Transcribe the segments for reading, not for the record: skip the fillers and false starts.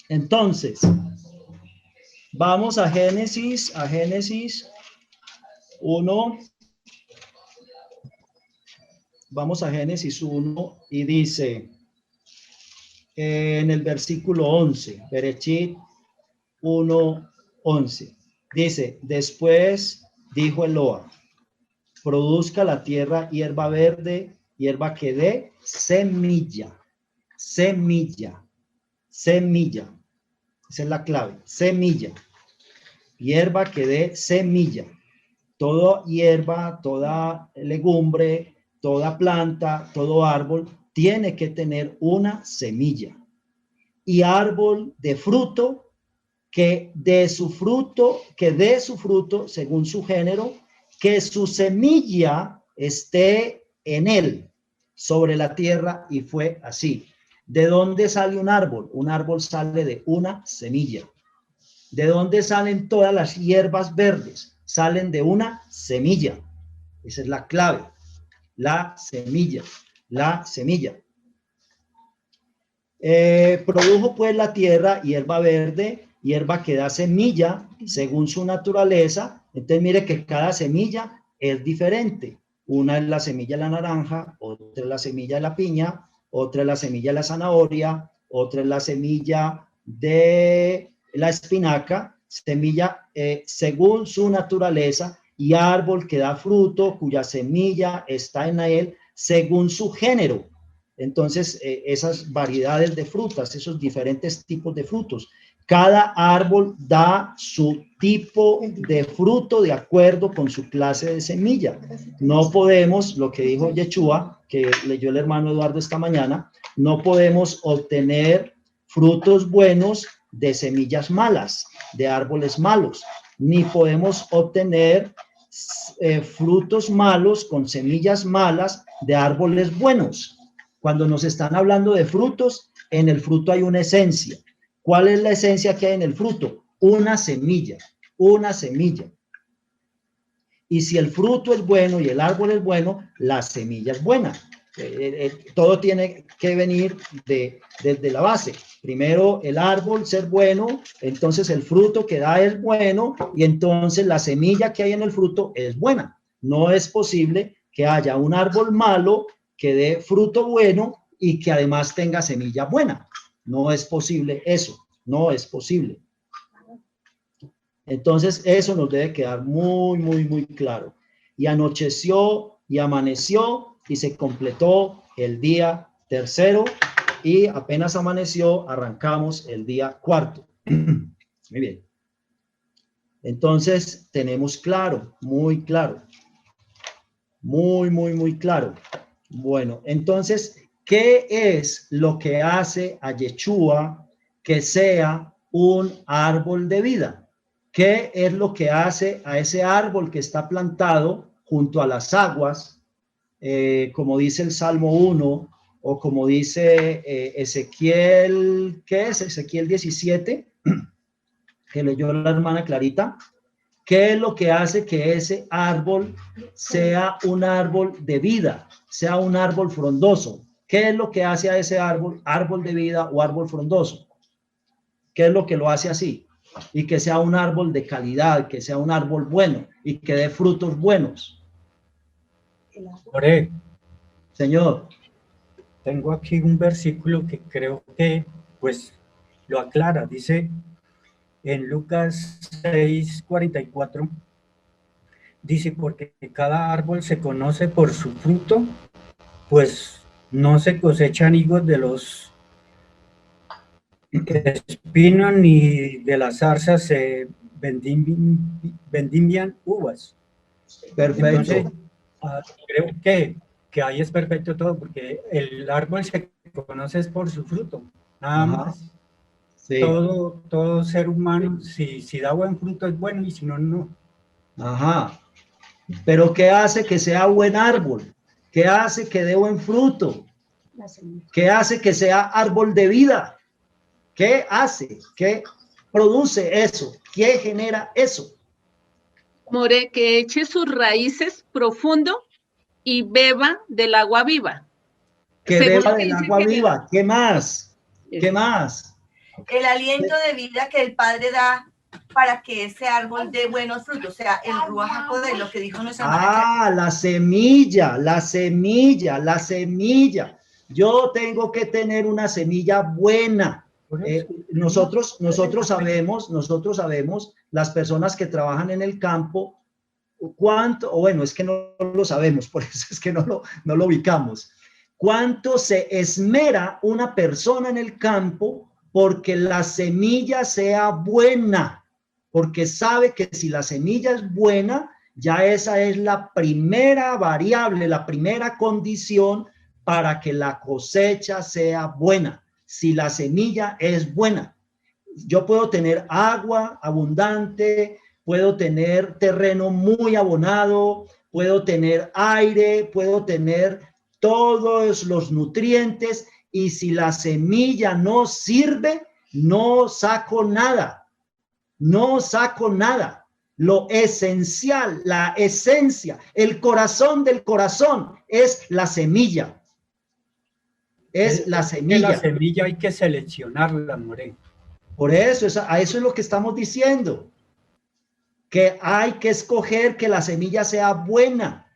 Entonces, vamos a Génesis 1. Vamos a Génesis 1 y dice en el versículo 11, Bereshit 1:11, dice, después dijo Eloa, produzca la tierra hierba verde, hierba que dé semilla, semilla, semilla. Esa es la clave, semilla. Hierba que dé semilla. Toda hierba, toda legumbre, toda planta, todo árbol tiene que tener una semilla. Y árbol de fruto que dé su fruto según su género, que su semilla esté en él, sobre la tierra, y fue así. ¿De dónde sale un árbol? Un árbol sale de una semilla. ¿De dónde salen todas las hierbas verdes? Salen de una semilla. Esa es la clave. La semilla. La semilla. Produjo pues la tierra hierba verde, hierba que da semilla según su naturaleza. Entonces mire que cada semilla es diferente. Una es la semilla de la naranja, otra es la semilla de la piña, otra es la semilla de la zanahoria, otra es la semilla de la espinaca, semilla según su naturaleza, y árbol que da fruto, cuya semilla está en él según su género. Entonces, esas variedades de frutas, esos diferentes tipos de frutos, cada árbol da su tipo de fruto de acuerdo con su clase de semilla. No podemos, lo que dijo Yeshua, que leyó el hermano Eduardo esta mañana, no podemos obtener frutos buenos de semillas malas, de árboles malos, ni podemos obtener frutos malos con semillas malas de árboles buenos. Cuando nos están hablando de frutos, en el fruto hay una esencia. ¿Cuál es la esencia que hay en el fruto? Una semilla, una semilla. Y si el fruto es bueno y el árbol es bueno, la semilla es buena. Todo tiene que venir desde la base. Primero el árbol ser bueno, entonces el fruto que da es bueno y entonces la semilla que hay en el fruto es buena. No es posible que haya un árbol malo que dé fruto bueno y que además tenga semilla buena. No es posible eso, no es posible. Entonces eso nos debe quedar muy, muy, muy claro. Y anocheció y amaneció y se completó el día tercero y apenas amaneció arrancamos el día cuarto. Muy bien. Entonces tenemos claro, muy claro. Muy, muy, muy claro. Bueno, entonces, ¿qué es lo que hace a Yeshua que sea un árbol de vida? ¿Qué es lo que hace a ese árbol que está plantado junto a las aguas, como dice el Salmo 1, o como dice Ezequiel, ¿qué es? Ezequiel 17, que leyó la hermana Clarita. ¿Qué es lo que hace que ese árbol sea un árbol de vida, sea un árbol frondoso? ¿Qué es lo que hace a ese árbol, árbol de vida o árbol frondoso? ¿Qué es lo que lo hace así? Y que sea un árbol de calidad, que sea un árbol bueno y que dé frutos buenos. Jorge, Señor. tengo aquí un versículo que creo que pues lo aclara. Dice en Lucas 6:44, dice, porque cada árbol se conoce por su fruto, pues no se cosechan higos de los espinos ni de las zarzas se vendimian uvas. Perfecto. Entonces, creo que ahí es perfecto todo, porque el árbol se conoce por su fruto, nada Ajá. más. Sí. Todo ser humano, si da buen fruto es bueno y si no, no. Ajá. Pero ¿qué hace que sea buen árbol? ¿Qué hace que dé buen fruto? ¿Qué hace que sea árbol de vida? ¿Qué hace? ¿Qué produce eso? ¿Qué genera eso? More, que eche sus raíces profundo y beba del agua viva. Que beba del agua viva. ¿Qué más? ¿Qué más? el aliento de vida que el Padre da para que ese árbol dé buenos frutos, o sea, el Ruach HaKodesh, lo que dijo nuestra hermana. La semilla, la semilla, la semilla. Yo tengo que tener una semilla buena. Nosotros sabemos, las personas que trabajan en el campo, cuánto, o bueno, es que no lo sabemos, por eso es que no lo ubicamos. Cuánto se esmera una persona en el campo porque la semilla sea buena, porque sabe que si la semilla es buena, ya esa es la primera variable, la primera condición para que la cosecha sea buena. Si la semilla es buena, yo puedo tener agua abundante, puedo tener terreno muy abonado, puedo tener aire, puedo tener todos los nutrientes, y si la semilla no sirve, no saco nada, no saco nada. Lo esencial, la esencia, el corazón del corazón es la semilla. Es la semilla. La semilla hay que seleccionarla, More. Por eso, a eso es lo que estamos diciendo. Que hay que escoger que la semilla sea buena.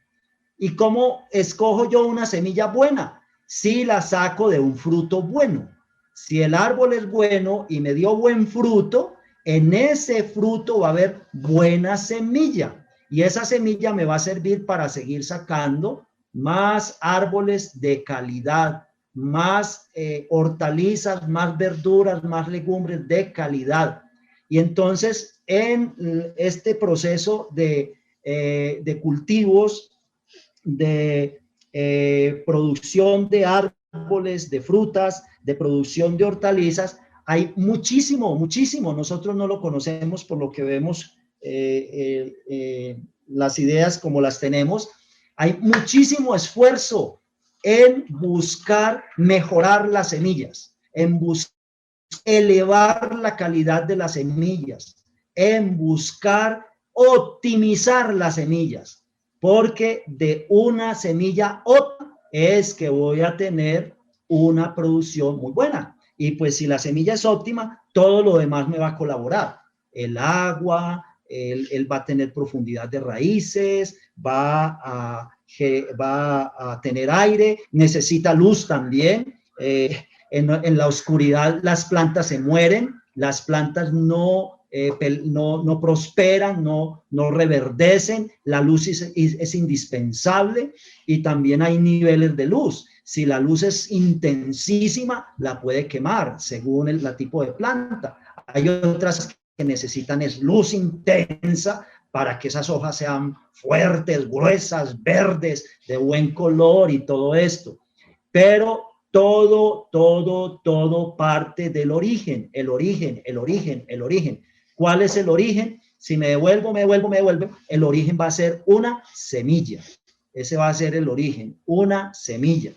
¿Y cómo escojo yo una semilla buena? Si la saco de un fruto bueno. Si el árbol es bueno y me dio buen fruto, en ese fruto va a haber buena semilla. Y esa semilla me va a servir para seguir sacando más árboles de calidad, más hortalizas, más verduras, más legumbres de calidad. Y entonces en este proceso de cultivos, de producción de árboles, de frutas, de producción de hortalizas, hay muchísimo. Nosotros no lo conocemos por lo que vemos las ideas como las tenemos. Hay muchísimo esfuerzo en buscar mejorar las semillas, en buscar elevar la calidad de las semillas, en buscar optimizar las semillas, porque de una semilla otra es que voy a tener una producción muy buena. Y pues si la semilla es óptima, todo lo demás me va a colaborar. El agua, él va a tener profundidad de raíces, va a tener aire, necesita luz también. En la oscuridad las plantas se mueren, las plantas no prosperan, no reverdecen, la luz es indispensable, y también hay niveles de luz. Si la luz es intensísima, la puede quemar según el tipo de planta. Hay otras que necesitan es luz intensa para que esas hojas sean fuertes, gruesas, verdes, de buen color y todo esto. Pero todo parte del origen, el origen. ¿Cuál es el origen? Si me devuelvo, el origen va a ser una semilla. Ese va a ser el origen, una semilla.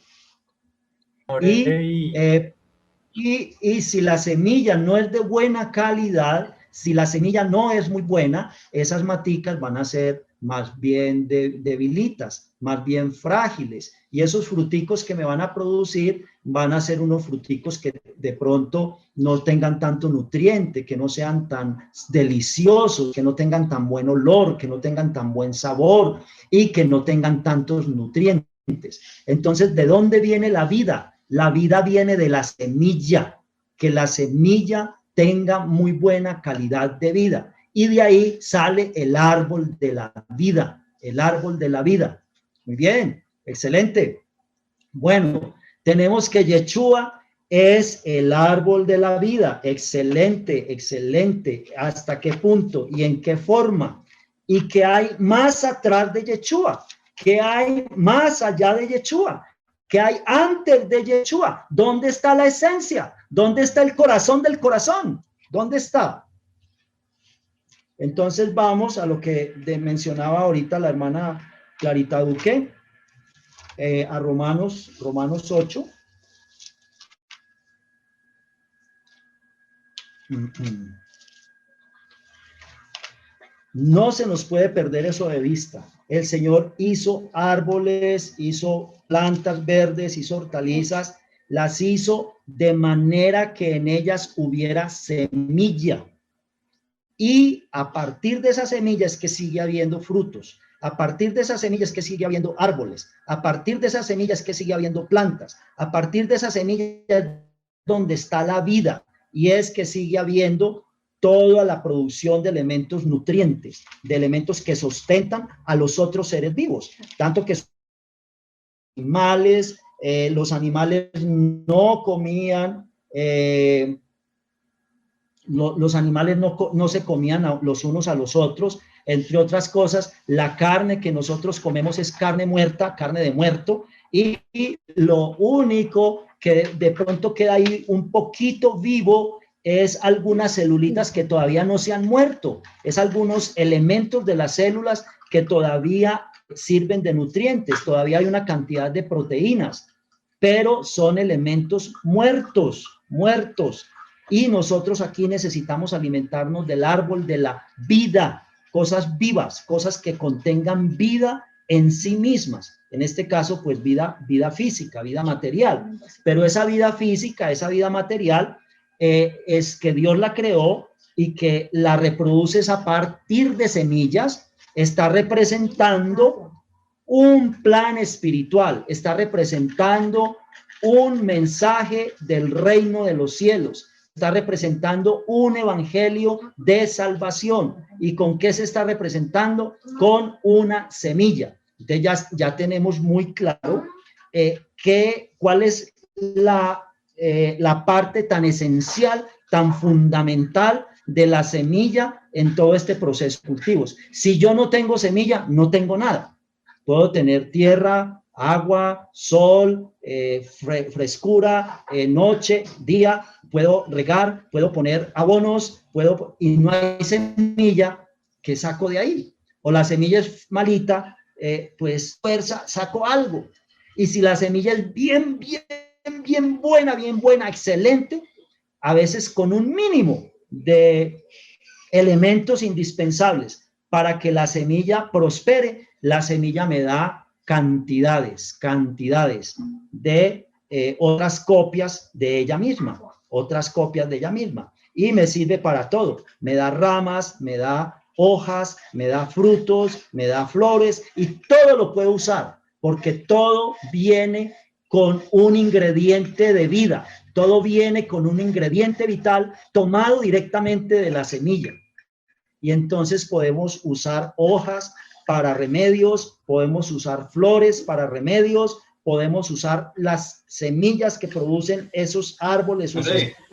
Y si la semilla no es de buena calidad, si la semilla no es muy buena, esas maticas van a ser más bien debilitas, más bien frágiles, y esos fruticos que me van a producir van a ser unos fruticos que de pronto no tengan tanto nutriente, que no sean tan deliciosos, que no tengan tan buen olor, que no tengan tan buen sabor y que no tengan tantos nutrientes. Entonces, ¿de dónde viene la vida? La vida viene de la semilla, que la semilla tenga muy buena calidad de vida. Y de ahí sale el árbol de la vida, el árbol de la vida. Muy bien, excelente. Bueno, tenemos que Yeshua es el árbol de la vida. Excelente, excelente. ¿Hasta qué punto y en qué forma? ¿Y qué hay más atrás de Yeshua? ¿Qué hay más allá de Yeshua? ¿Qué hay antes de Yeshua? ¿Dónde está la esencia? ¿Dónde está el corazón del corazón? ¿Dónde está? Entonces vamos a lo que mencionaba ahorita la hermana Clarita Duque, a Romanos 8. No se nos puede perder eso de vista. El Señor hizo árboles, hizo plantas verdes, hizo hortalizas las hizo de manera que en ellas hubiera semilla. Y a partir de esas semillas que sigue habiendo frutos. A partir de esas semillas que sigue habiendo árboles. A partir de esas semillas que sigue habiendo plantas. A partir de esas semillas donde está la vida. Y es que sigue habiendo toda la producción de elementos nutrientes, de elementos que sustentan a los otros seres vivos. Tanto que los animales no comían, los animales no se comían los unos a los otros. Entre otras cosas, la carne que nosotros comemos es carne muerta, carne de muerto, y lo único que de pronto queda ahí un poquito vivo es algunas celulitas que todavía no se han muerto, es algunos elementos de las células que todavía sirven de nutrientes, todavía hay una cantidad de proteínas, pero son elementos muertos, y nosotros aquí necesitamos alimentarnos del árbol de la vida, cosas vivas, cosas que contengan vida en sí mismas. En este caso, pues vida física, vida material. Pero esa vida física, esa vida material, es que Dios la creó y que la reproduces a partir de semillas, está representando un plan espiritual, está representando un mensaje del reino de los cielos, está representando un evangelio de salvación. ¿Y con qué se está representando? Con una semilla. Entonces ya tenemos muy claro cuál es la parte tan esencial, tan fundamental de la semilla en todo este proceso de cultivos. Si yo no tengo semilla, no tengo nada. Puedo tener tierra, agua, sol, frescura, noche, día, puedo regar, puedo poner abonos, y no hay semilla que saco de ahí. O la semilla es malita, pues fuerza, saco algo. Y si la semilla es bien buena, excelente, a veces con un mínimo de elementos indispensables para que la semilla prospere, la semilla me da cantidades de otras copias de ella misma, y me sirve para todo. Me da ramas, me da hojas, me da frutos, me da flores, y todo lo puedo usar, porque todo viene con un ingrediente de vida, todo viene con un ingrediente vital tomado directamente de la semilla. Y entonces podemos usar hojas para remedios, podemos usar flores para remedios, podemos usar las semillas que producen esos árboles,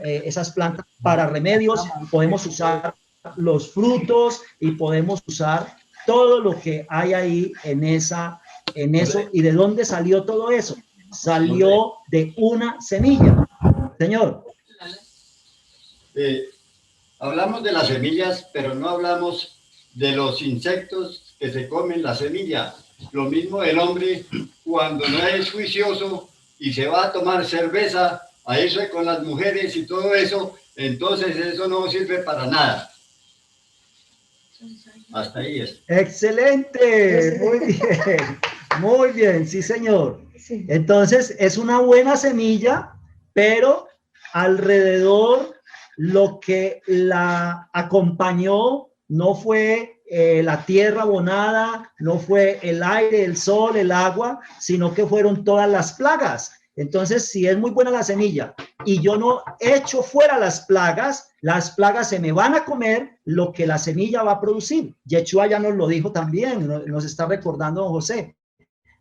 esas plantas para remedios, podemos usar los frutos y podemos usar todo lo que hay ahí en eso. ¿Y de dónde salió todo eso? Salió de una semilla. Señor. Hablamos de las semillas, pero no hablamos de los insectos que se comen la semilla. Lo mismo el hombre cuando no es juicioso y se va a tomar cerveza, a irse con las mujeres y todo eso, entonces eso no sirve para nada. Hasta ahí es. Excelente, muy bien, sí señor. Entonces es una buena semilla, pero alrededor lo que la acompañó no fue la tierra abonada, no fue el aire, el sol, el agua, sino que fueron todas las plagas. Entonces, si es muy buena la semilla y yo no echo fuera las plagas se me van a comer lo que la semilla va a producir. Yeshua ya nos lo dijo también, nos está recordando don José.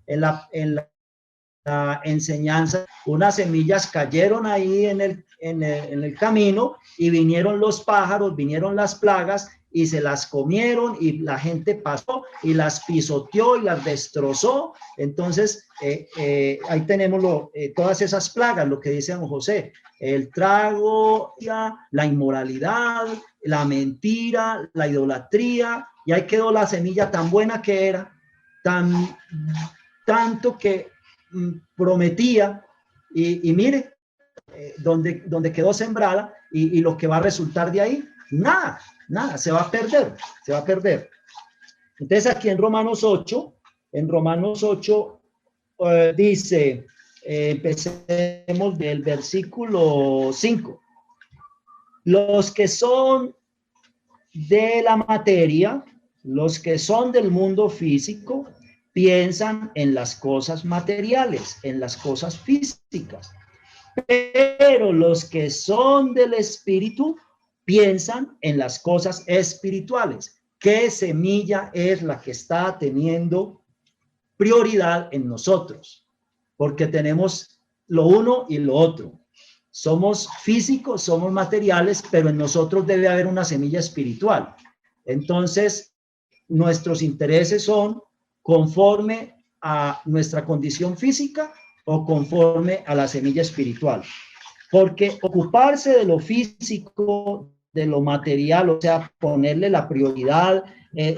En la enseñanza, unas semillas cayeron ahí en el camino y vinieron los pájaros, vinieron las plagas y se las comieron, y la gente pasó y las pisoteó y las destrozó. Entonces ahí tenemos todas esas plagas, lo que dice don José: el trago, la inmoralidad, la mentira, la idolatría, y ahí quedó la semilla tan buena que era, tanto que prometía, y mire donde quedó sembrada, y lo que va a resultar de ahí, nada, se va a perder. Entonces aquí en Romanos 8 dice, empecemos del versículo 5. Los que son de la materia, los que son del mundo físico, piensan en las cosas materiales, en las cosas físicas. Pero los que son del espíritu piensan en las cosas espirituales. ¿Qué semilla es la que está teniendo prioridad en nosotros? Porque tenemos lo uno y lo otro. Somos físicos, somos materiales, pero en nosotros debe haber una semilla espiritual. Entonces, nuestros intereses son conforme a nuestra condición física o conforme a la semilla espiritual. Porque ocuparse de lo físico, de lo material, o sea, ponerle la prioridad,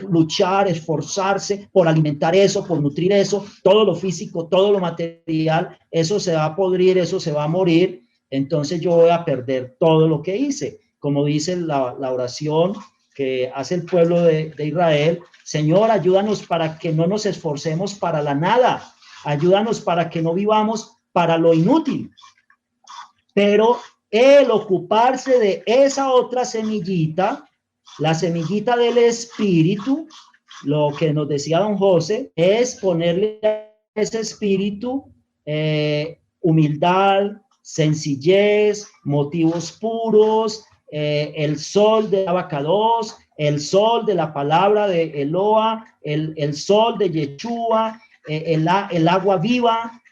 luchar, esforzarse por alimentar eso, por nutrir eso, todo lo físico, todo lo material, eso se va a podrir, eso se va a morir. Entonces yo voy a perder todo lo que hice. Como dice la oración que hace el pueblo de Israel: Señor, ayúdanos para que no nos esforcemos para la nada, ayúdanos para que no vivamos para lo inútil. Pero el ocuparse de esa otra semillita, la semillita del espíritu, lo que nos decía don José, es ponerle a ese espíritu humildad, sencillez, motivos puros, el sol de Abacados, el sol de la palabra de Eloa, el sol de Yeshua, el agua viva,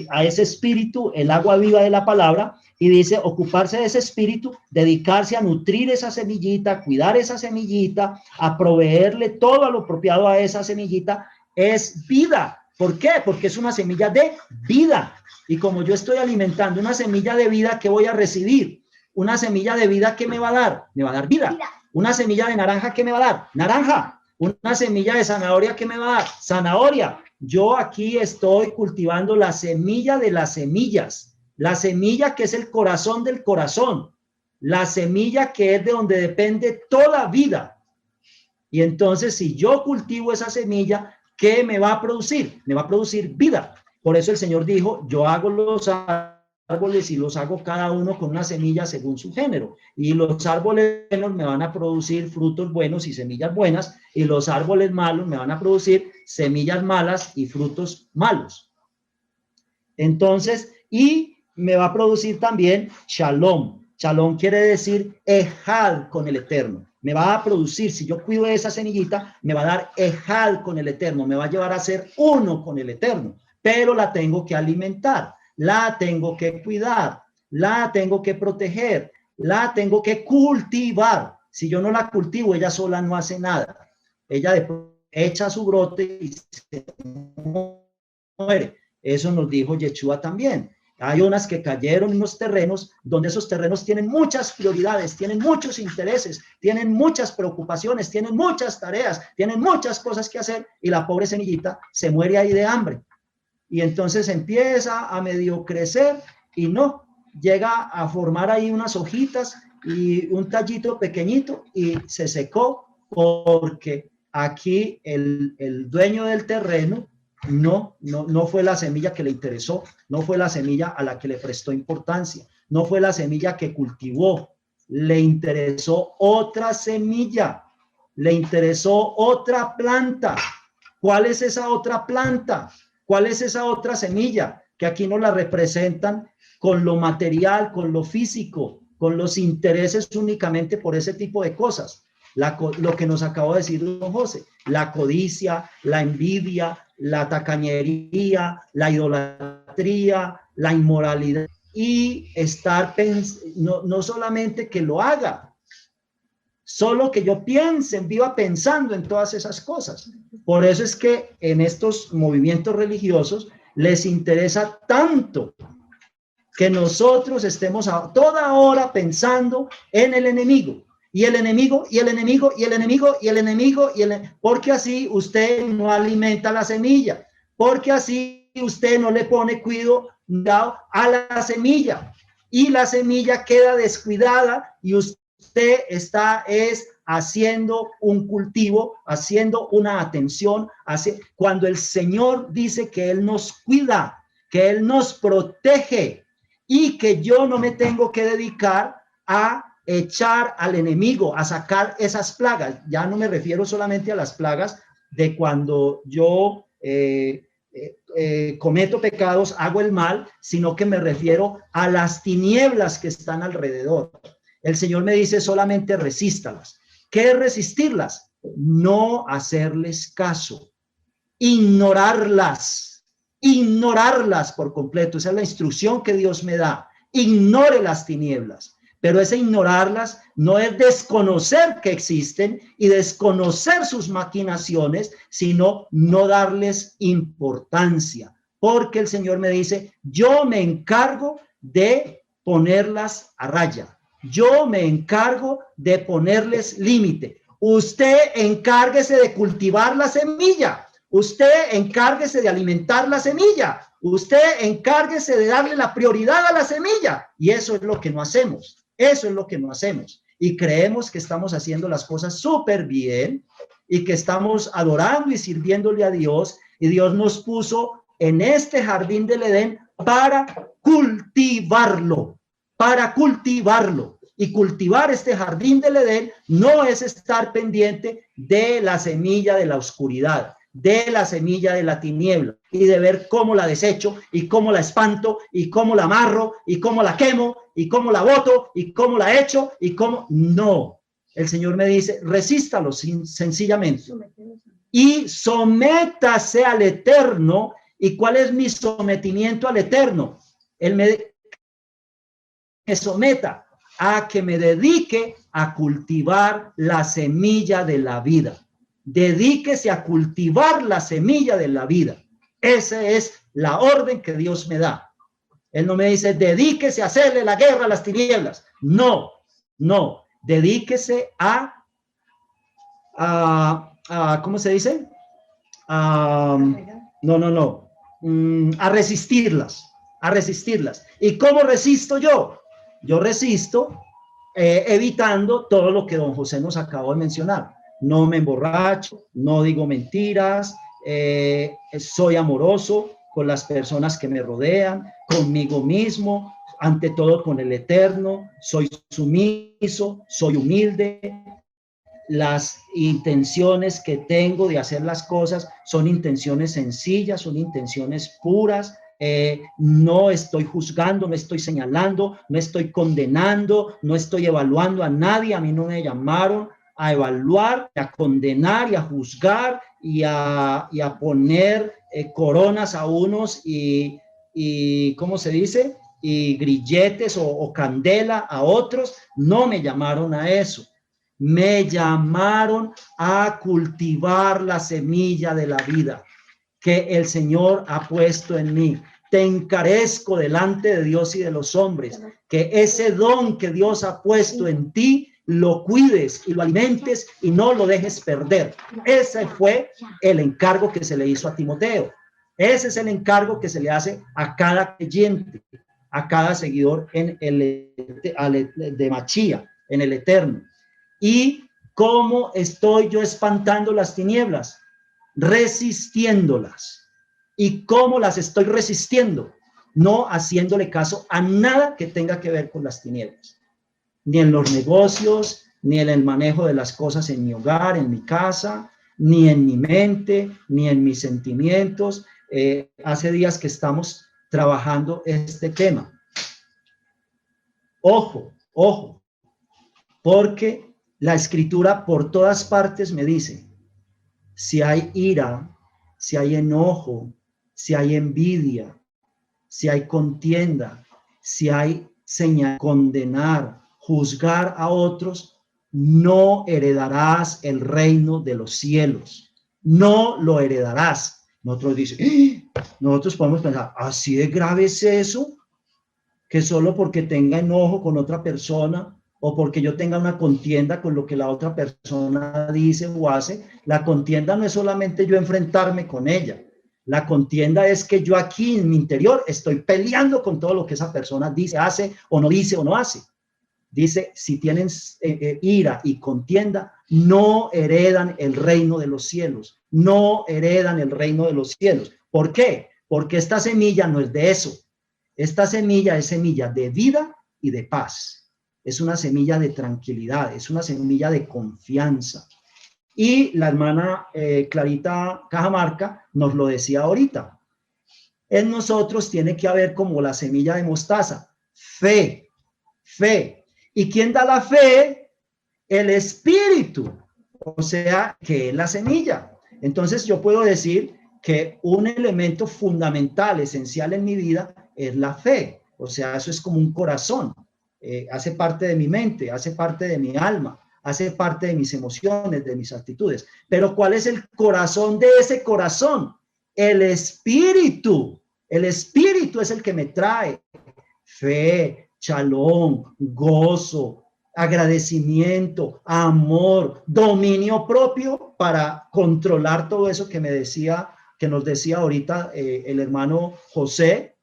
a ese espíritu, el agua viva de la palabra. Y dice, ocuparse de ese espíritu, dedicarse a nutrir esa semillita, cuidar esa semillita, a proveerle todo lo apropiado a esa semillita, es vida. ¿Por qué? Porque es una semilla de vida. Y como yo estoy alimentando una semilla de vida, ¿qué voy a recibir? Una semilla de vida, ¿qué me va a dar? Me va a dar vida. Una semilla de naranja, ¿qué me va a dar? Naranja. Una semilla de zanahoria, ¿qué me va a dar? Zanahoria. Yo aquí estoy cultivando la semilla de las semillas. La semilla que es el corazón del corazón. La semilla que es de donde depende toda vida. Y entonces, si yo cultivo esa semilla, ¿qué me va a producir? Me va a producir vida. Por eso el Señor dijo, yo hago los árboles y los hago cada uno con una semilla según su género. Y los árboles buenos me van a producir frutos buenos y semillas buenas, y los árboles malos me van a producir semillas malas y frutos malos. Entonces, y me va a producir también shalom. Shalom quiere decir ejad con el Eterno. Me va a producir, si yo cuido de esa semillita, me va a dar ejad con el Eterno, me va a llevar a ser uno con el Eterno, pero la tengo que alimentar, la tengo que cuidar, la tengo que proteger, la tengo que cultivar. Si yo no la cultivo, ella sola no hace nada. Ella echa su brote y se muere. Eso nos dijo Yeshua también. Hay unas que cayeron en unos terrenos donde esos terrenos tienen muchas prioridades, tienen muchos intereses, tienen muchas preocupaciones, tienen muchas tareas, tienen muchas cosas que hacer, y la pobre semillita se muere ahí de hambre. Y entonces empieza a medio crecer y no, llega a formar ahí unas hojitas y un tallito pequeñito y se secó porque aquí el dueño del terreno no fue la semilla que le interesó, no fue la semilla a la que le prestó importancia, no fue la semilla que cultivó, le interesó otra semilla, le interesó otra planta. ¿Cuál es esa otra planta? ¿Cuál es esa otra semilla? Que aquí nos la representan con lo material, con lo físico, con los intereses únicamente por ese tipo de cosas. Lo que nos acabó de decir don José, la codicia, la envidia, la tacañería, la idolatría, la inmoralidad, y estar no solamente que lo haga, solo que yo piense, viva pensando en todas esas cosas. Por eso es que en estos movimientos religiosos les interesa tanto que nosotros estemos a toda hora pensando en el enemigo. Y el enemigo, y el enemigo, y el enemigo, y el enemigo, porque así usted no alimenta la semilla, porque así usted no le pone cuidado a la semilla, y la semilla queda descuidada, y usted está haciendo un cultivo, haciendo una atención, cuando el Señor dice que Él nos cuida, que Él nos protege y que yo no me tengo que dedicar a echar al enemigo, a sacar esas plagas. Ya no me refiero solamente a las plagas de cuando yo cometo pecados, hago el mal, sino que me refiero a las tinieblas que están alrededor. El Señor me dice solamente resístalas. ¿Qué es resistirlas? No hacerles caso, ignorarlas por completo. Esa es la instrucción que Dios me da. Ignore las tinieblas. Pero ese ignorarlas no es desconocer que existen y desconocer sus maquinaciones, sino no darles importancia. Porque el Señor me dice, yo me encargo de ponerlas a raya. Yo me encargo de ponerles límite. Usted encárguese de cultivar la semilla. Usted encárguese de alimentar la semilla. Usted encárguese de darle la prioridad a la semilla. Y eso es lo que no hacemos. Eso es lo que no hacemos. Y creemos que estamos haciendo las cosas súper bien y que estamos adorando y sirviéndole a Dios. Y Dios nos puso en este jardín del Edén para cultivarlo. Para cultivarlo. Y cultivar este jardín del Edén no es estar pendiente de la semilla de la oscuridad, de la semilla de la tiniebla y de ver cómo la desecho y cómo la espanto y cómo la amarro y cómo la quemo y cómo la boto y cómo la echo y cómo... No, el Señor me dice, resístalo sencillamente y sométase al Eterno. ¿Y cuál es mi sometimiento al Eterno? Él me someta a que me dedique a cultivar la semilla de la vida. Dedíquese a cultivar la semilla de la vida. Esa es la orden que Dios me da. Él no me dice, dedíquese a hacerle la guerra a las tinieblas. No, no. Dedíquese a ¿cómo se dice? A resistirlas. A resistirlas. ¿Y cómo resisto yo? Yo resisto evitando todo lo que don José nos acabó de mencionar. No me emborracho, no digo mentiras, soy amoroso con las personas que me rodean, conmigo mismo, ante todo con el Eterno, soy sumiso, soy humilde. Las intenciones que tengo de hacer las cosas son intenciones sencillas, son intenciones puras. No estoy juzgando, no estoy señalando, no estoy condenando, no estoy evaluando a nadie. A mí no me llamaron a evaluar, a condenar y a juzgar y a poner coronas a unos y ¿cómo se dice? Y grilletes o candela a otros. No me llamaron a eso. Me llamaron a cultivar la semilla de la vida que el Señor ha puesto en mí. Te encarezco delante de Dios y de los hombres, que ese don que Dios ha puesto en ti, lo cuides y lo alimentes y no lo dejes perder. Ese fue el encargo que se le hizo a Timoteo. Ese es el encargo que se le hace a cada creyente, a cada seguidor de Machía, en el Eterno. ¿Y cómo estoy yo espantando las tinieblas? Resistiéndolas. ¿Y cómo las estoy resistiendo? No haciéndole caso a nada que tenga que ver con las tinieblas. Ni en los negocios, ni en el manejo de las cosas en mi hogar, en mi casa, ni en mi mente, ni en mis sentimientos. Hace días que estamos trabajando este tema. Ojo, ojo, porque la Escritura por todas partes me dice, si hay ira, si hay enojo, si hay envidia, si hay contienda, si hay condenar, juzgar a otros, no heredarás el reino de los cielos. No lo heredarás. Nosotros podemos pensar, ¿así de grave es eso? Que solo porque tenga enojo con otra persona o porque yo tenga una contienda con lo que la otra persona dice o hace, la contienda no es solamente yo enfrentarme con ella. La contienda es que yo aquí en mi interior estoy peleando con todo lo que esa persona dice, hace o no hace. Dice, si tienen ira y contienda, no heredan el reino de los cielos. No heredan el reino de los cielos. ¿Por qué? porque esta semilla no es de eso. Esta semilla es semilla de vida y de paz. Es una semilla de tranquilidad, es una semilla de confianza. Y la hermana Clarita Cajamarca nos lo decía ahorita. En nosotros tiene que haber como la semilla de mostaza, fe, fe. ¿Y quién da la fe? El Espíritu, o sea, que es la semilla. Entonces yo puedo decir que un elemento fundamental, esencial en mi vida es la fe. O sea, eso es como un corazón. Hace parte de mi mente, hace parte de mi alma, hace parte de mis emociones, de mis actitudes. Pero ¿cuál es el corazón de ese corazón? El Espíritu. El Espíritu es el que me trae fe, shalom, gozo, agradecimiento, amor, dominio propio para controlar todo eso que nos decía ahorita el hermano José.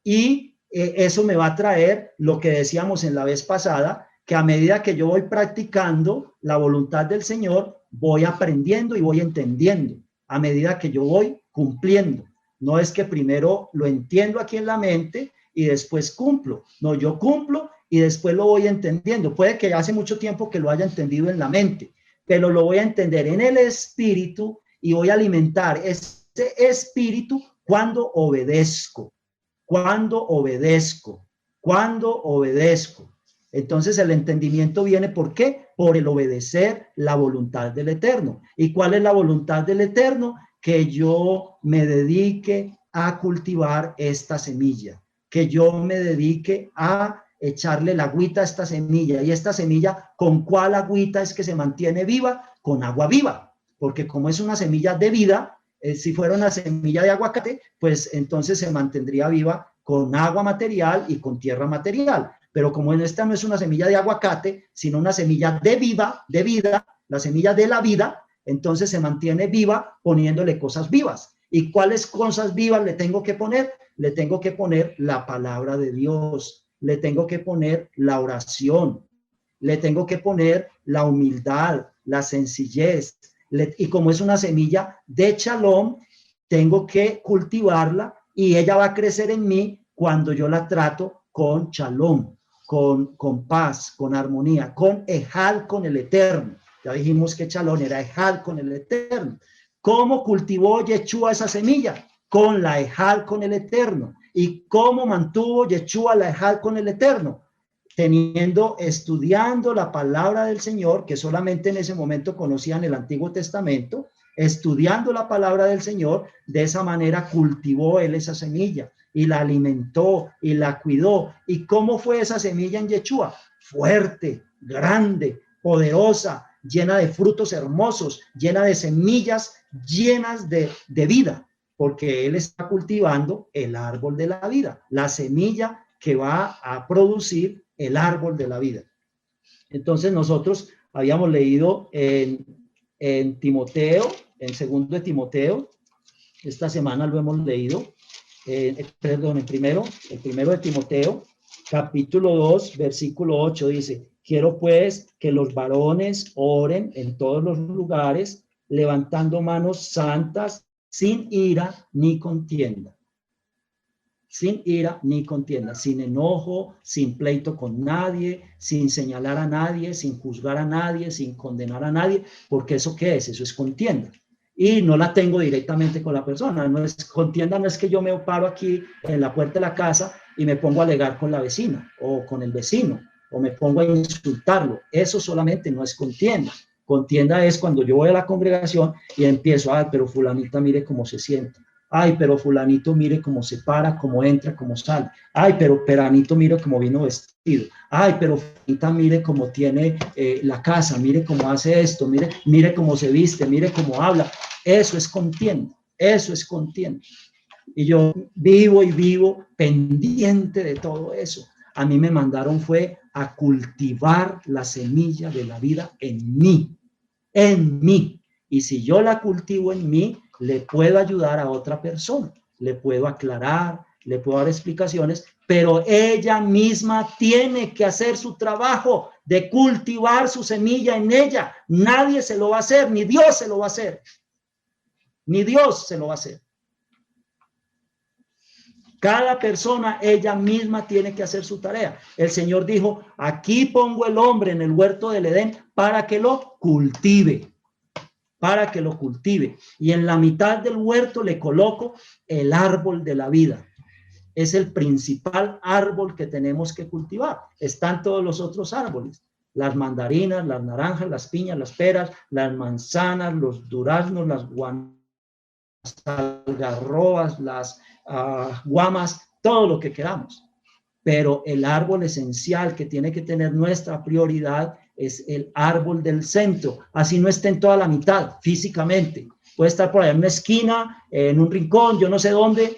Y eso me va a traer lo que decíamos en la vez pasada, que a medida que yo voy practicando la voluntad del Señor, voy aprendiendo y voy entendiendo, a medida que yo voy cumpliendo. No es que primero lo entiendo aquí en la mente y después cumplo. No, yo cumplo y después lo voy entendiendo. Puede que hace mucho tiempo que lo haya entendido en la mente, pero lo voy a entender en el espíritu y voy a alimentar ese espíritu cuando obedezco, cuando obedezco, cuando obedezco. Entonces el entendimiento viene, ¿por qué? Por el obedecer la voluntad del Eterno. ¿Y cuál es la voluntad del Eterno? Que yo me dedique a cultivar esta semilla, que yo me dedique a echarle la agüita a esta semilla. Y esta semilla, ¿con cuál agüita es que se mantiene viva? Con agua viva, porque como es una semilla de vida, si fuera una semilla de aguacate, pues entonces se mantendría viva con agua material y con tierra material. Pero como esta no es una semilla de aguacate, sino una semilla de vida, la semilla de la vida, entonces se mantiene viva poniéndole cosas vivas. ¿Y cuáles cosas vivas le tengo que poner? Le tengo que poner la palabra de Dios, le tengo que poner la oración, le tengo que poner la humildad, la sencillez. Y como es una semilla de shalom, tengo que cultivarla y ella va a crecer en mí cuando yo la trato con shalom, con paz, con armonía, con ejal con el Eterno. Ya dijimos que shalom era ejal con el Eterno. ¿Cómo cultivó Yeshua esa semilla? Con la ejal con el Eterno. ¿Y cómo mantuvo Yeshua la ejal con el Eterno? Estudiando la palabra del Señor, que solamente en ese momento conocían el Antiguo Testamento, estudiando la palabra del Señor, de esa manera cultivó él esa semilla y la alimentó y la cuidó. ¿Y cómo fue esa semilla en Yeshua? Fuerte, grande, poderosa, llena de frutos hermosos, llena de semillas, llenas de vida, porque él está cultivando el árbol de la vida, la semilla que va a producir el árbol de la vida. Entonces nosotros habíamos leído en Timoteo, en segundo de Timoteo, esta semana lo hemos leído, el primero de Timoteo, capítulo 2, versículo 8, dice: quiero pues que los varones oren en todos los lugares, levantando manos santas, sin ira ni contienda. Sin ira ni contienda, sin enojo, sin pleito con nadie, sin señalar a nadie, sin juzgar a nadie, sin condenar a nadie, porque ¿eso qué es? Eso es contienda. Y no la tengo directamente con la persona. No es contienda, no es que yo me paro aquí en la puerta de la casa y me pongo a alegar con la vecina o con el vecino o me pongo a insultarlo. Eso solamente no es contienda. Contienda es cuando yo voy a la congregación y empiezo: ay, pero fulanita mire cómo se siente. Ay, pero fulanito mire cómo se para, cómo entra, cómo sale. Ay, pero peranito mire cómo vino vestido. Ay, pero fulanita mire cómo tiene la casa, mire cómo hace esto, mire cómo se viste, mire cómo habla. Eso es contienda, eso es contienda. Y yo vivo pendiente de todo eso. A mí me mandaron fue a cultivar la semilla de la vida en mí. Y si yo la cultivo en mí, le puedo ayudar a otra persona, le puedo aclarar, le puedo dar explicaciones, pero ella misma tiene que hacer su trabajo de cultivar su semilla en ella. Nadie se lo va a hacer, ni Dios se lo va a hacer. Ni Dios se lo va a hacer. Cada persona, ella misma tiene que hacer su tarea. El Señor dijo, aquí pongo el hombre en el huerto del Edén para que lo cultive. Para que lo cultive. Y en la mitad del huerto le coloco el árbol de la vida. Es el principal árbol que tenemos que cultivar. Están todos los otros árboles. Las mandarinas, las naranjas, las piñas, las peras, las manzanas, los duraznos, las algarrobas, las guamas, todo lo que queramos. Pero el árbol esencial que tiene que tener nuestra prioridad es el árbol del centro. Así no esté en toda la mitad físicamente. Puede estar por allá en una esquina, en un rincón, yo no sé dónde,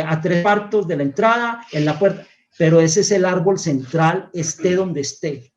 a 3 cuartos de la entrada, en la puerta. Pero ese es el árbol central, esté donde esté.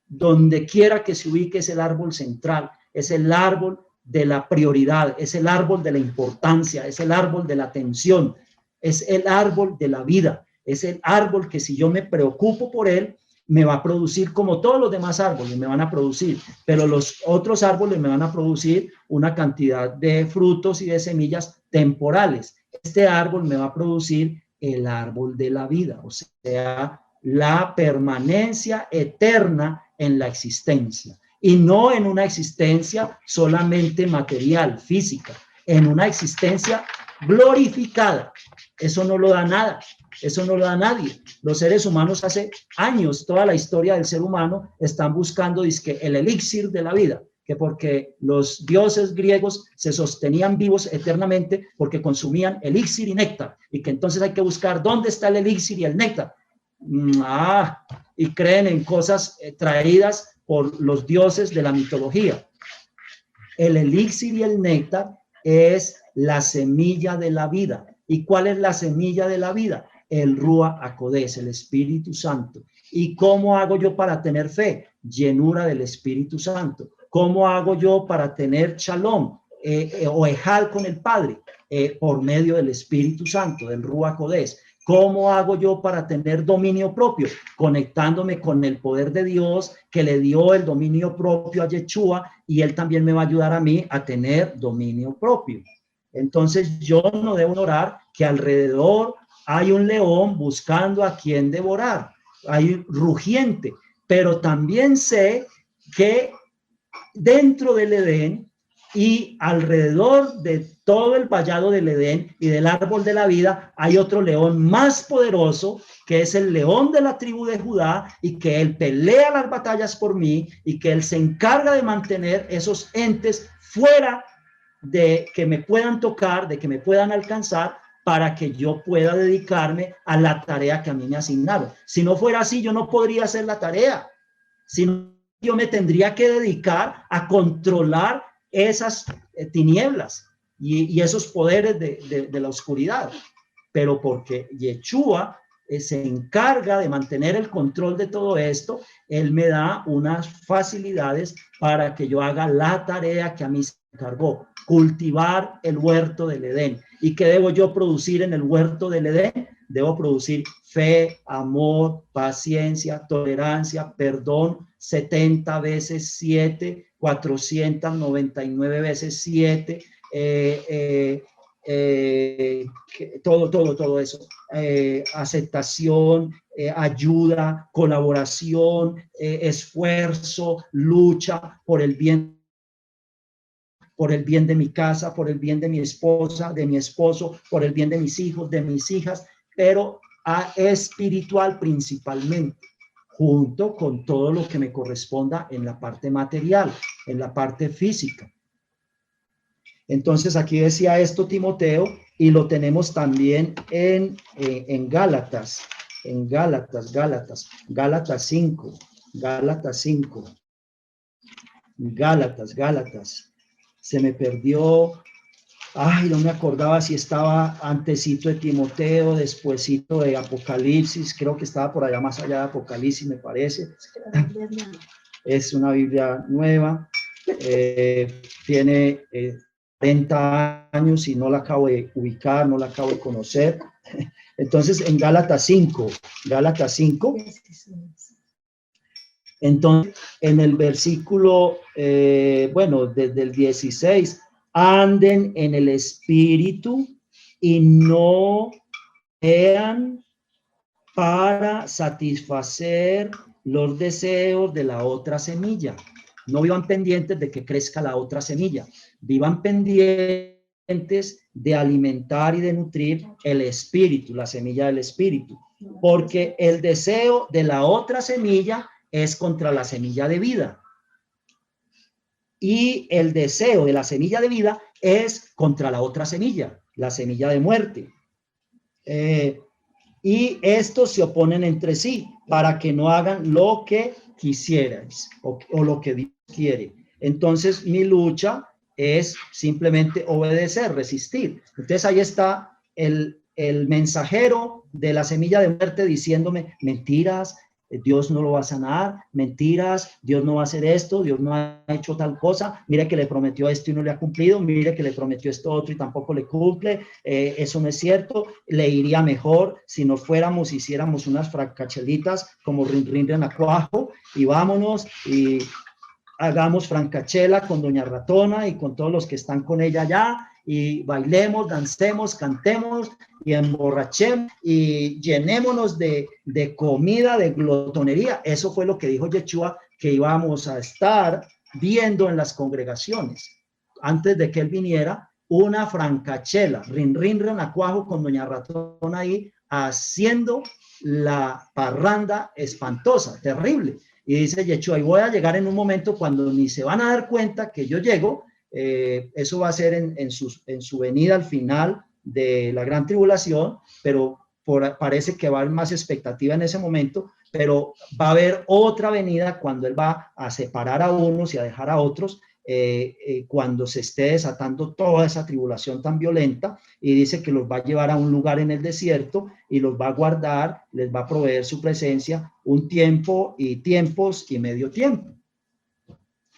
Donde quiera que se ubique es el árbol central. Es el árbol de la prioridad, es el árbol de la importancia, es el árbol de la atención, es el árbol de la vida, es el árbol que si yo me preocupo por él, me va a producir como todos los demás árboles me van a producir, pero los otros árboles me van a producir una cantidad de frutos y de semillas temporales. Este árbol me va a producir el árbol de la vida, o sea, la permanencia eterna en la existencia. Y no en una existencia solamente material, física, en una existencia glorificada. Eso no lo da nada, eso no lo da nadie. Los seres humanos hace años, toda la historia del ser humano, están buscando dizque, el elixir de la vida, que porque los dioses griegos se sostenían vivos eternamente porque consumían elixir y néctar, y que entonces hay que buscar dónde está el elixir y el néctar. Y creen en cosas traídas por los dioses de la mitología. El elixir y el néctar es la semilla de la vida. ¿Y cuál es la semilla de la vida? El Ruach HaKodesh, el Espíritu Santo. ¿Y cómo hago yo para tener fe? Llenura del Espíritu Santo. ¿Cómo hago yo para tener shalom o ejal con el Padre? Por medio del Espíritu Santo, del Ruach HaKodesh. ¿Cómo hago yo para tener dominio propio? Conectándome con el poder de Dios que le dio el dominio propio a Yeshua, y él también me va a ayudar a mí a tener dominio propio. Entonces yo no debo ignorar que alrededor hay un león buscando a quien devorar, hay rugiente, pero también sé que dentro del Edén y alrededor de todo el vallado del Edén y del árbol de la vida hay otro león más poderoso, que es el león de la tribu de Judá, y que él pelea las batallas por mí, y que él se encarga de mantener esos entes fuera de que me puedan tocar, de que me puedan alcanzar, para que yo pueda dedicarme a la tarea que a mí me asignaron. Si no fuera así, yo no podría hacer la tarea. Si no, yo me tendría que dedicar a controlar esas tinieblas y esos poderes de la oscuridad. Pero porque Yeshua se encarga de mantener el control de todo esto, él me da unas facilidades para que yo haga la tarea que a mí se encargó, cultivar el huerto del Edén. ¿Y qué debo yo producir en el huerto del Edén? Debo producir fe, amor, paciencia, tolerancia, perdón, 70 veces 7, 499 veces 7, todo eso, aceptación, ayuda, colaboración, esfuerzo, lucha por el bien de mi casa, por el bien de mi esposa, de mi esposo, por el bien de mis hijos, de mis hijas, pero espiritual principalmente, junto con todo lo que me corresponda en la parte material, en la parte física. Entonces aquí decía esto Timoteo, y lo tenemos también en Gálatas, Gálatas 5. Se me perdió, no me acordaba si estaba antesito de Timoteo, despuesito de Apocalipsis, creo que estaba por allá más allá de Apocalipsis, me parece. Es una Biblia nueva, tiene 30 años y no la acabo de ubicar, no la acabo de conocer. Entonces, en Gálatas 5, entonces, en el versículo, desde el 16, anden en el espíritu y no pelean para satisfacer los deseos de la otra semilla. No vivan pendientes de que crezca la otra semilla. Vivan pendientes de alimentar y de nutrir el espíritu, la semilla del espíritu. Porque el deseo de la otra semilla es contra la semilla de vida. Y el deseo de la semilla de vida es contra la otra semilla, la semilla de muerte. Y estos se oponen entre sí para que no hagan lo que quisierais o lo que Dios quiere. Entonces mi lucha es simplemente obedecer, resistir. Entonces ahí está el mensajero de la semilla de muerte diciéndome mentiras, Dios no lo va a sanar, mentiras, Dios no va a hacer esto, Dios no ha hecho tal cosa, mire que le prometió esto y no le ha cumplido, mire que le prometió esto otro y tampoco le cumple, eso no es cierto, le iría mejor si nos fuéramos, hiciéramos unas francachelitas como rin renacuajo y vámonos y hagamos francachela con doña Ratona y con todos los que están con ella allá y bailemos, dancemos, cantemos y emborrachemos y llenémonos de comida, de glotonería. Eso fue lo que dijo Yeshua que íbamos a estar viendo en las congregaciones. Antes de que él viniera, una francachela, rin renacuajo con doña Ratona ahí haciendo la parranda espantosa, terrible. Y dice Yeshua, y voy a llegar en un momento cuando ni se van a dar cuenta que yo llego. Eso va a ser en su venida al final de la gran tribulación, pero parece que va a haber más expectativa en ese momento, pero va a haber otra venida cuando él va a separar a unos y a dejar a otros, cuando se esté desatando toda esa tribulación tan violenta, y dice que los va a llevar a un lugar en el desierto y los va a guardar, les va a proveer su presencia un tiempo y tiempos y medio tiempo.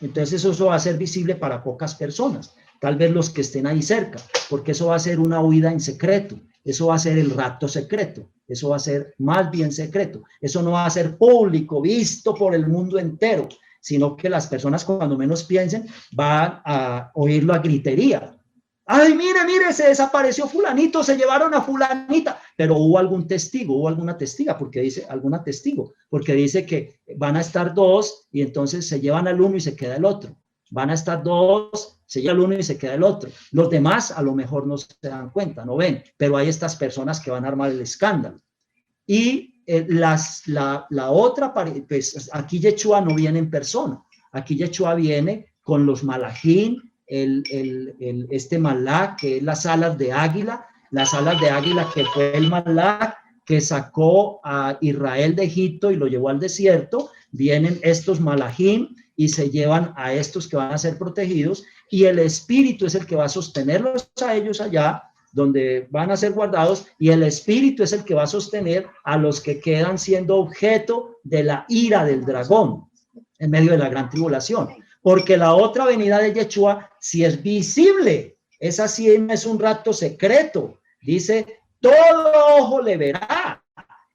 Entonces eso va a ser visible para pocas personas, tal vez los que estén ahí cerca, porque eso va a ser una huida en secreto, eso va a ser el rapto secreto, eso va a ser más bien secreto, eso no va a ser público, visto por el mundo entero, sino que las personas cuando menos piensen van a oírlo a gritería. Ay, mire, se desapareció fulanito, se llevaron a fulanita, pero hubo algún testigo, hubo alguna testiga, porque dice, alguna testigo, porque dice que van a estar dos y entonces se llevan al uno y se queda el otro. Van a estar dos, se lleva el uno y se queda el otro. Los demás a lo mejor no se dan cuenta, no ven, pero hay estas personas que van a armar el escándalo. Y la otra, pues aquí Yeshua no viene en persona, aquí Yeshua viene con los malachim, este malach que es las alas de águila que fue el malach que sacó a Israel de Egipto y lo llevó al desierto. Vienen estos malachim y se llevan a estos que van a ser protegidos, y el Espíritu es el que va a sostenerlos a ellos allá donde van a ser guardados, y el Espíritu es el que va a sostener a los que quedan siendo objeto de la ira del dragón en medio de la gran tribulación. Porque la otra venida de Yeshua sí es visible, esa sí no es un rapto secreto. Dice, todo ojo le verá.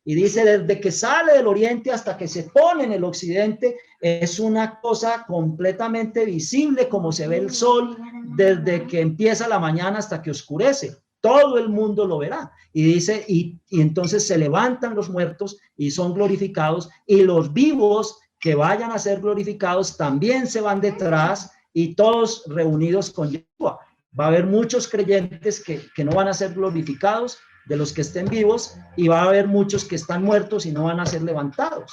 Y dice, desde que sale del oriente hasta que se pone en el occidente, es una cosa completamente visible, como se ve el sol desde que empieza la mañana hasta que oscurece. Todo el mundo lo verá. Y dice, y entonces se levantan los muertos y son glorificados, y los vivos que vayan a ser glorificados también se van detrás, y todos reunidos con Yeshua. Va a haber muchos creyentes que no van a ser glorificados de los que estén vivos, y va a haber muchos que están muertos y no van a ser levantados.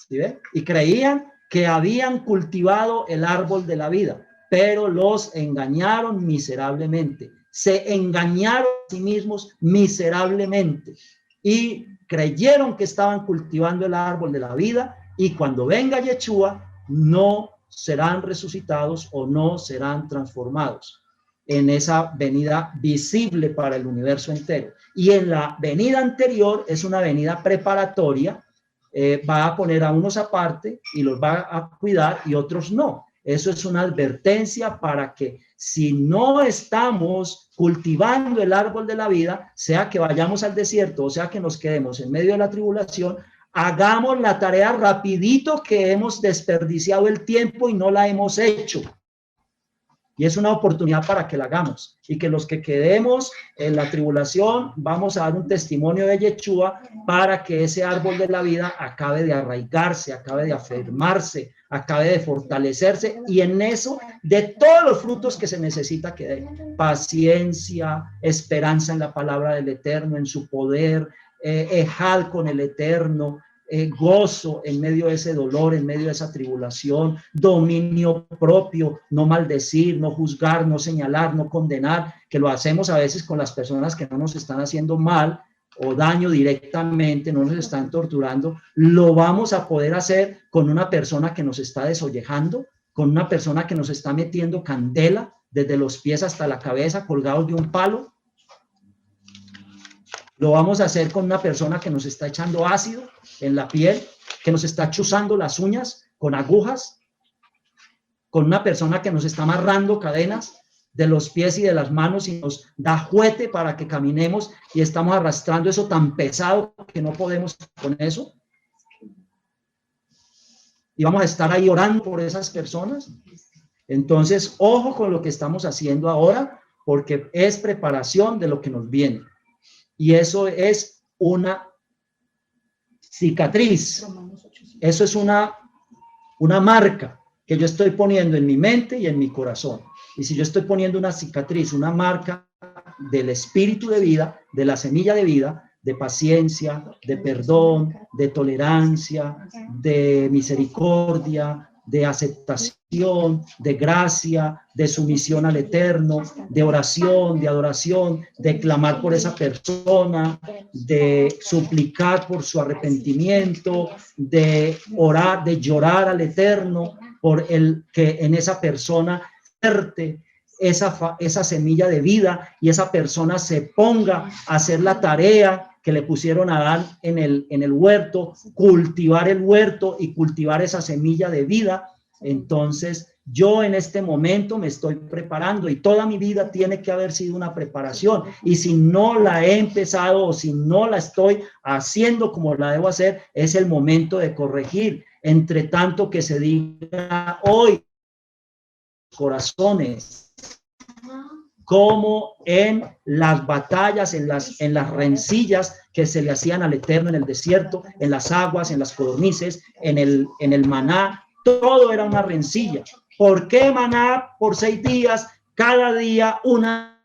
¿Sí ve? Y creían que habían cultivado el árbol de la vida, pero los engañaron miserablemente. Se engañaron a sí mismos miserablemente y creyeron que estaban cultivando el árbol de la vida, y cuando venga Yeshua no serán resucitados o no serán transformados en esa venida visible para el universo entero. Y en la venida anterior es una venida preparatoria, va a poner a unos aparte y los va a cuidar y otros no. Eso es una advertencia para que si no estamos cultivando el árbol de la vida, sea que vayamos al desierto o sea que nos quedemos en medio de la tribulación, hagamos la tarea rapidito, que hemos desperdiciado el tiempo y no la hemos hecho. y es una oportunidad para que la hagamos, y que los que quedemos en la tribulación vamos a dar un testimonio de Yeshua para que ese árbol de la vida acabe de arraigarse, acabe de afirmarse, acabe de fortalecerse, y en eso de todos los frutos que se necesita que dé: paciencia, esperanza en la palabra del Eterno, en su poder, ejal con el Eterno, gozo en medio de ese dolor, en medio de esa tribulación, dominio propio, no maldecir, no juzgar, no señalar, no condenar, que lo hacemos a veces con las personas que no nos están haciendo mal o daño directamente, no nos están torturando. Lo vamos a poder hacer con una persona que nos está desollejando, con una persona que nos está metiendo candela desde los pies hasta la cabeza, colgados de un palo. Lo vamos a hacer con una persona que nos está echando ácido en la piel, que nos está chuzando las uñas con agujas, con una persona que nos está amarrando cadenas de los pies y de las manos y nos da juguete para que caminemos, y estamos arrastrando eso tan pesado que no podemos con eso. Y vamos a estar ahí orando por esas personas. Entonces, ojo con lo que estamos haciendo ahora, porque es preparación de lo que nos viene. Y eso es una cicatriz. Eso es una marca que yo estoy poniendo en mi mente y en mi corazón. Y si yo estoy poniendo una cicatriz, una marca del espíritu de vida, de la semilla de vida, de paciencia, de perdón, de tolerancia, de misericordia, de aceptación, de gracia, de sumisión al Eterno, de oración, de adoración, de clamar por esa persona, de suplicar por su arrepentimiento, de orar, de llorar al Eterno por el que en esa persona verte esa semilla de vida, y esa persona se ponga a hacer la tarea que le pusieron a Adán en el huerto, cultivar el huerto y cultivar esa semilla de vida. Entonces, yo en este momento me estoy preparando, y toda mi vida tiene que haber sido una preparación, y si no la he empezado o si no la estoy haciendo como la debo hacer, es el momento de corregir. Entre tanto que se diga hoy, corazones, como en las batallas, en las rencillas que se le hacían al Eterno en el desierto, en las aguas, en las codornices, en el maná, todo era una rencilla. ¿Por qué maná por 6 días? Cada día una,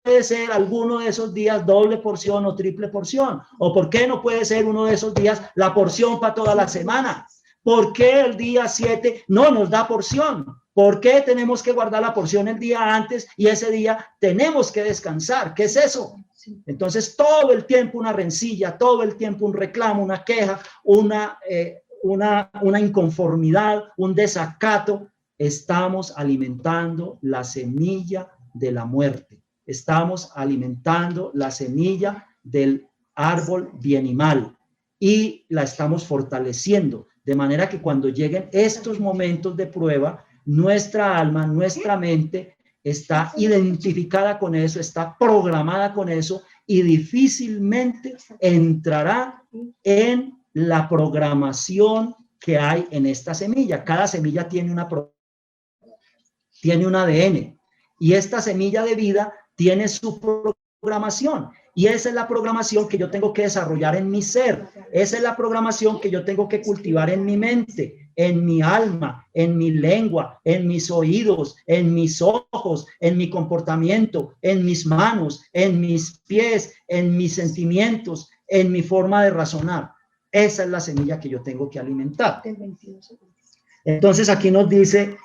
puede ser alguno de esos días doble porción o triple porción. ¿O por qué no puede ser uno de esos días la porción para toda la semana? ¿Por qué el día 7 no nos da porción? ¿Por qué tenemos que guardar la porción el día antes y ese día tenemos que descansar? ¿Qué es eso? Entonces, todo el tiempo una rencilla, todo el tiempo un reclamo, una queja, una inconformidad, un desacato. Estamos alimentando la semilla de la muerte. Estamos alimentando la semilla del árbol bien y mal, y la estamos fortaleciendo, de manera que cuando lleguen estos momentos de prueba, nuestra alma, nuestra mente está identificada con eso, está programada con eso, y difícilmente entrará en la programación que hay en esta semilla. Cada semilla tiene un ADN, y esta semilla de vida tiene su programación, y esa es la programación que yo tengo que desarrollar en mi ser. Esa es la programación que yo tengo que cultivar en mi mente, en mi alma, en mi lengua, en mis oídos, en mis ojos, en mi comportamiento, en mis manos, en mis pies, en mis sentimientos, en mi forma de razonar. Esa es la semilla que yo tengo que alimentar. Entonces aquí nos dice,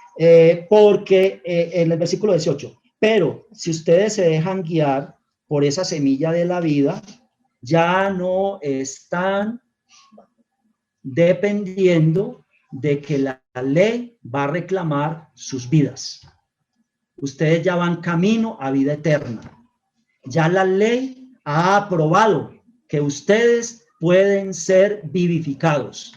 porque en el versículo 18, pero si ustedes se dejan guiar por esa semilla de la vida, ya no están dependiendo de que la ley va a reclamar sus vidas. Ustedes ya van camino a vida eterna. Ya la ley ha aprobado que ustedes pueden ser vivificados.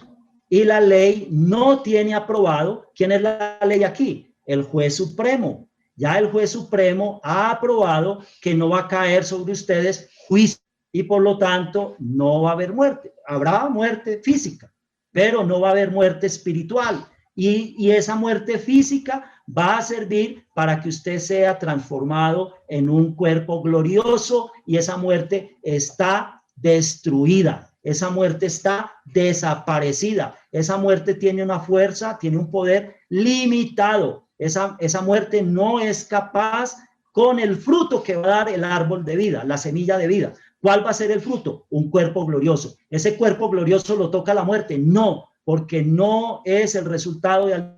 Y la ley no tiene aprobado. ¿Quién es la ley aquí? El juez supremo. Ya el juez supremo ha aprobado que no va a caer sobre ustedes juicio, y por lo tanto no va a haber muerte. Habrá muerte física, pero no va a haber muerte espiritual. y esa muerte física va a servir para que usted sea transformado en un cuerpo glorioso, y esa muerte está destruida, esa muerte está desaparecida, esa muerte tiene una fuerza, tiene un poder limitado, esa muerte no es capaz con el fruto que va a dar el árbol de vida, la semilla de vida. ¿Cuál va a ser el fruto? Un cuerpo glorioso. ¿Ese cuerpo glorioso lo toca la muerte? No, porque no es el resultado de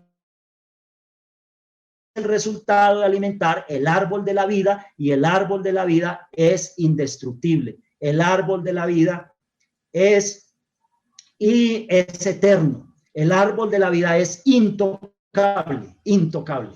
alimentar el árbol de la vida, y el árbol de la vida es indestructible. El árbol de la vida es eterno. El árbol de la vida es intocable, intocable.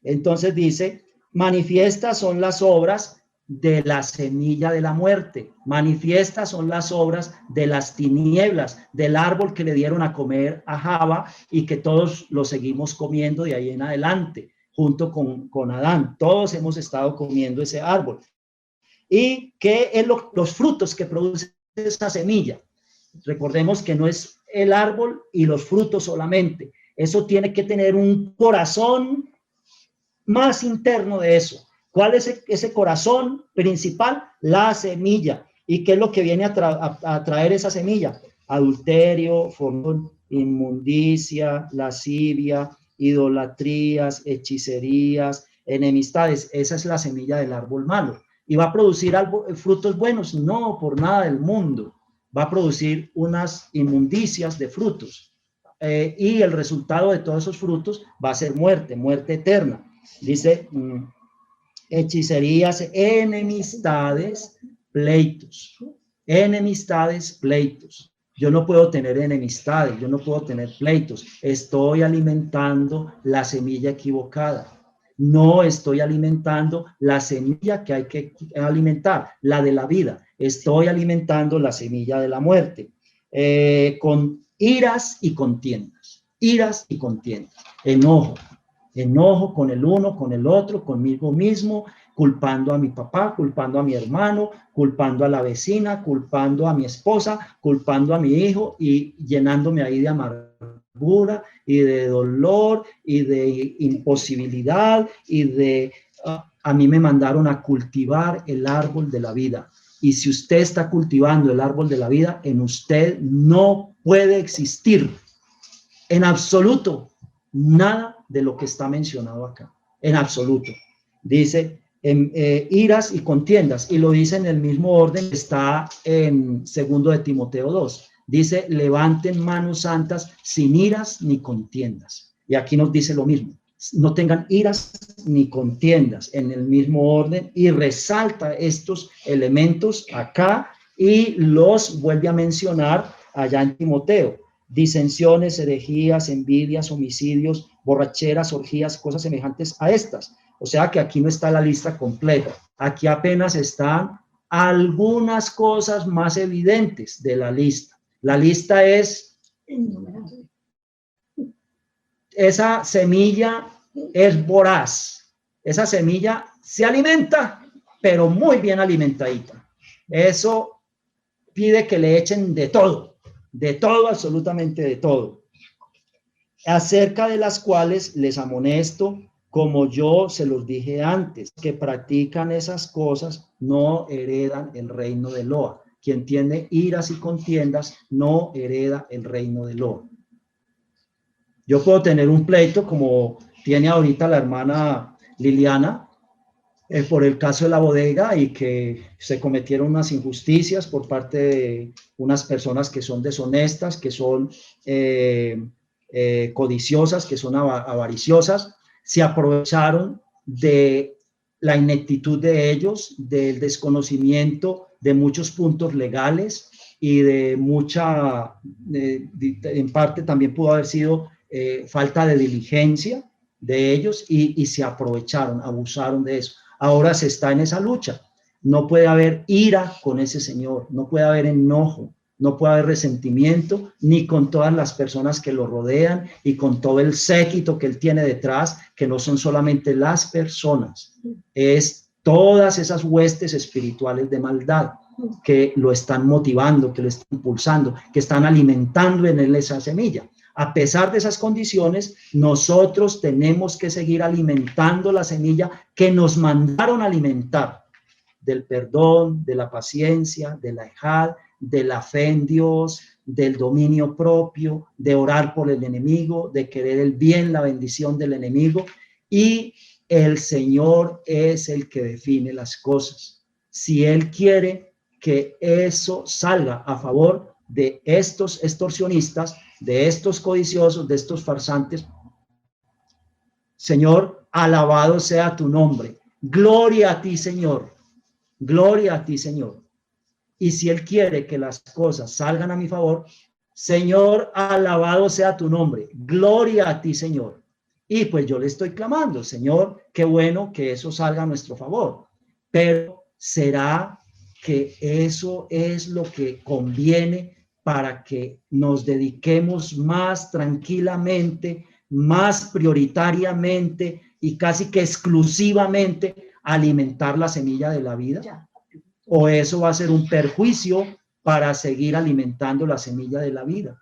Entonces dice, manifiestas son las obras de la semilla de la muerte, manifiestas son las obras de las tinieblas, del árbol que le dieron a comer a Java y que todos lo seguimos comiendo de ahí en adelante, junto con Adán. Todos hemos estado comiendo ese árbol. ¿Y qué es los frutos que produce esa semilla? Recordemos que no es el árbol y los frutos solamente. Eso tiene que tener un corazón más interno de eso. ¿Cuál es ese corazón principal? La semilla. ¿Y qué es lo que viene a traer esa semilla? Adulterio, inmundicia, lascivia, idolatrías, hechicerías, enemistades. Esa es la semilla del árbol malo. ¿Y va a producir frutos buenos? No, por nada del mundo. Va a producir unas inmundicias de frutos. Y el resultado de todos esos frutos va a ser muerte, muerte eterna. Dice, hechicerías, enemistades, pleitos. Enemistades, pleitos. Yo no puedo tener enemistades, yo no puedo tener pleitos. Estoy alimentando la semilla equivocada. No estoy alimentando la semilla que hay que alimentar, la de la vida. Estoy alimentando la semilla de la muerte. Con iras y contiendas. Iras y contiendas. Enojo. Enojo con el uno, con el otro, conmigo mismo, culpando a mi papá, culpando a mi hermano, culpando a la vecina, culpando a mi esposa, culpando a mi hijo, y llenándome ahí de amargura y de dolor y de imposibilidad y de... a mí me mandaron a cultivar el árbol de la vida. Y si usted está cultivando el árbol de la vida, en usted no puede existir en absoluto nada de lo que está mencionado acá, en absoluto. Dice iras y contiendas, y lo dice en el mismo orden, está en 2 de Timoteo 2. Dice, levanten manos santas sin iras ni contiendas. Y aquí nos dice lo mismo, no tengan iras ni contiendas, en el mismo orden, y resalta estos elementos acá y los vuelve a mencionar allá en Timoteo. Disensiones, herejías, envidias, homicidios, borracheras, orgías, cosas semejantes a estas. O sea que aquí no está la lista completa. Aquí apenas están algunas cosas más evidentes de la lista. La lista es, esa semilla es voraz. Esa semilla se alimenta, pero muy bien alimentadita. Eso pide que le echen de todo, absolutamente de todo. Acerca de las cuales les amonesto, como yo se los dije antes, que practican esas cosas no heredan el reino de Eloa. Quien tiene iras y contiendas no hereda el reino de Eloa. Yo puedo tener un pleito como tiene ahorita la hermana Liliana por el caso de la bodega, y que se cometieron unas injusticias por parte de unas personas que son deshonestas, que son codiciosas, que son avariciosas. Se aprovecharon de la ineptitud de ellos, del desconocimiento de muchos puntos legales y de mucha, en parte también pudo haber sido falta de diligencia de ellos, y se aprovecharon, abusaron de eso. Ahora se está en esa lucha. No puede haber ira con ese señor, no puede haber enojo, no puede haber resentimiento, ni con todas las personas que lo rodean y con todo el séquito que él tiene detrás, que no son solamente las personas, es todas esas huestes espirituales de maldad que lo están motivando, que lo están impulsando, que están alimentando en él esa semilla. A pesar de esas condiciones, nosotros tenemos que seguir alimentando la semilla que nos mandaron a alimentar, del perdón, de la paciencia, de la ejad, de la fe en Dios, del dominio propio, de orar por el enemigo, de querer el bien, la bendición del enemigo. Y el Señor es el que define las cosas. Si Él quiere que eso salga a favor de estos extorsionistas, de estos codiciosos, de estos farsantes, Señor, alabado sea tu nombre. Gloria a ti, Señor. Gloria a ti, Señor. Y si Él quiere que las cosas salgan a mi favor, Señor, alabado sea tu nombre. Gloria a ti, Señor. Y pues yo le estoy clamando, Señor, qué bueno que eso salga a nuestro favor. Pero ¿será que eso es lo que conviene para que nos dediquemos más tranquilamente, más prioritariamente y casi que exclusivamente a alimentar la semilla de la vida? ¿O eso va a ser un perjuicio para seguir alimentando la semilla de la vida?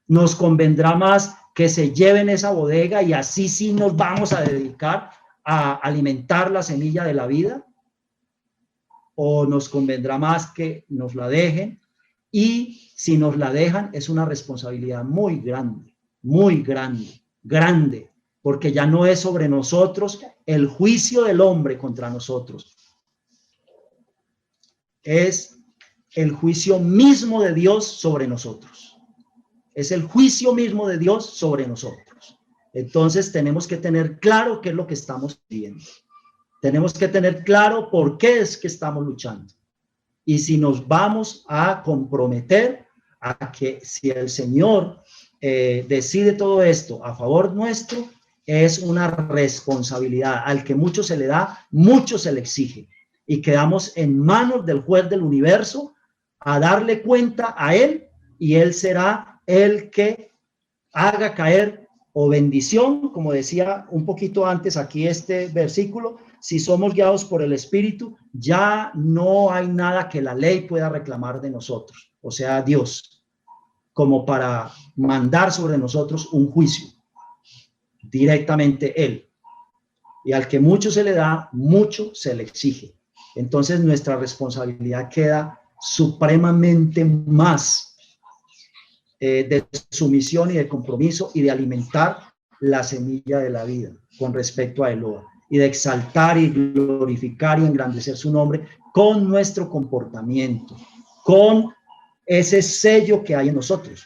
Nos convendrá más que se lleven esa bodega y así sí nos vamos a dedicar a alimentar la semilla de la vida, o nos convendrá más que nos la dejen, y si nos la dejan es una responsabilidad muy grande, grande, porque ya no es sobre nosotros el juicio del hombre contra nosotros, es el juicio mismo de Dios sobre nosotros. Es el juicio mismo de Dios sobre nosotros. Entonces tenemos que tener claro qué es lo que estamos viendo. Tenemos que tener claro por qué es que estamos luchando. Y si nos vamos a comprometer a que si el Señor decide todo esto a favor nuestro, es una responsabilidad. Al que mucho se le da, mucho se le exige. Y quedamos en manos del juez del universo a darle cuenta a Él, y Él será el que haga caer o bendición, como decía un poquito antes aquí este versículo. Si somos guiados por el Espíritu, ya no hay nada que la ley pueda reclamar de nosotros, o sea, Dios, como para mandar sobre nosotros un juicio. Directamente Él. Y al que mucho se le da, mucho se le exige. Entonces nuestra responsabilidad queda supremamente más de sumisión y de compromiso y de alimentar la semilla de la vida con respecto a Eloa, y de exaltar y glorificar y engrandecer su nombre con nuestro comportamiento, con ese sello que hay en nosotros.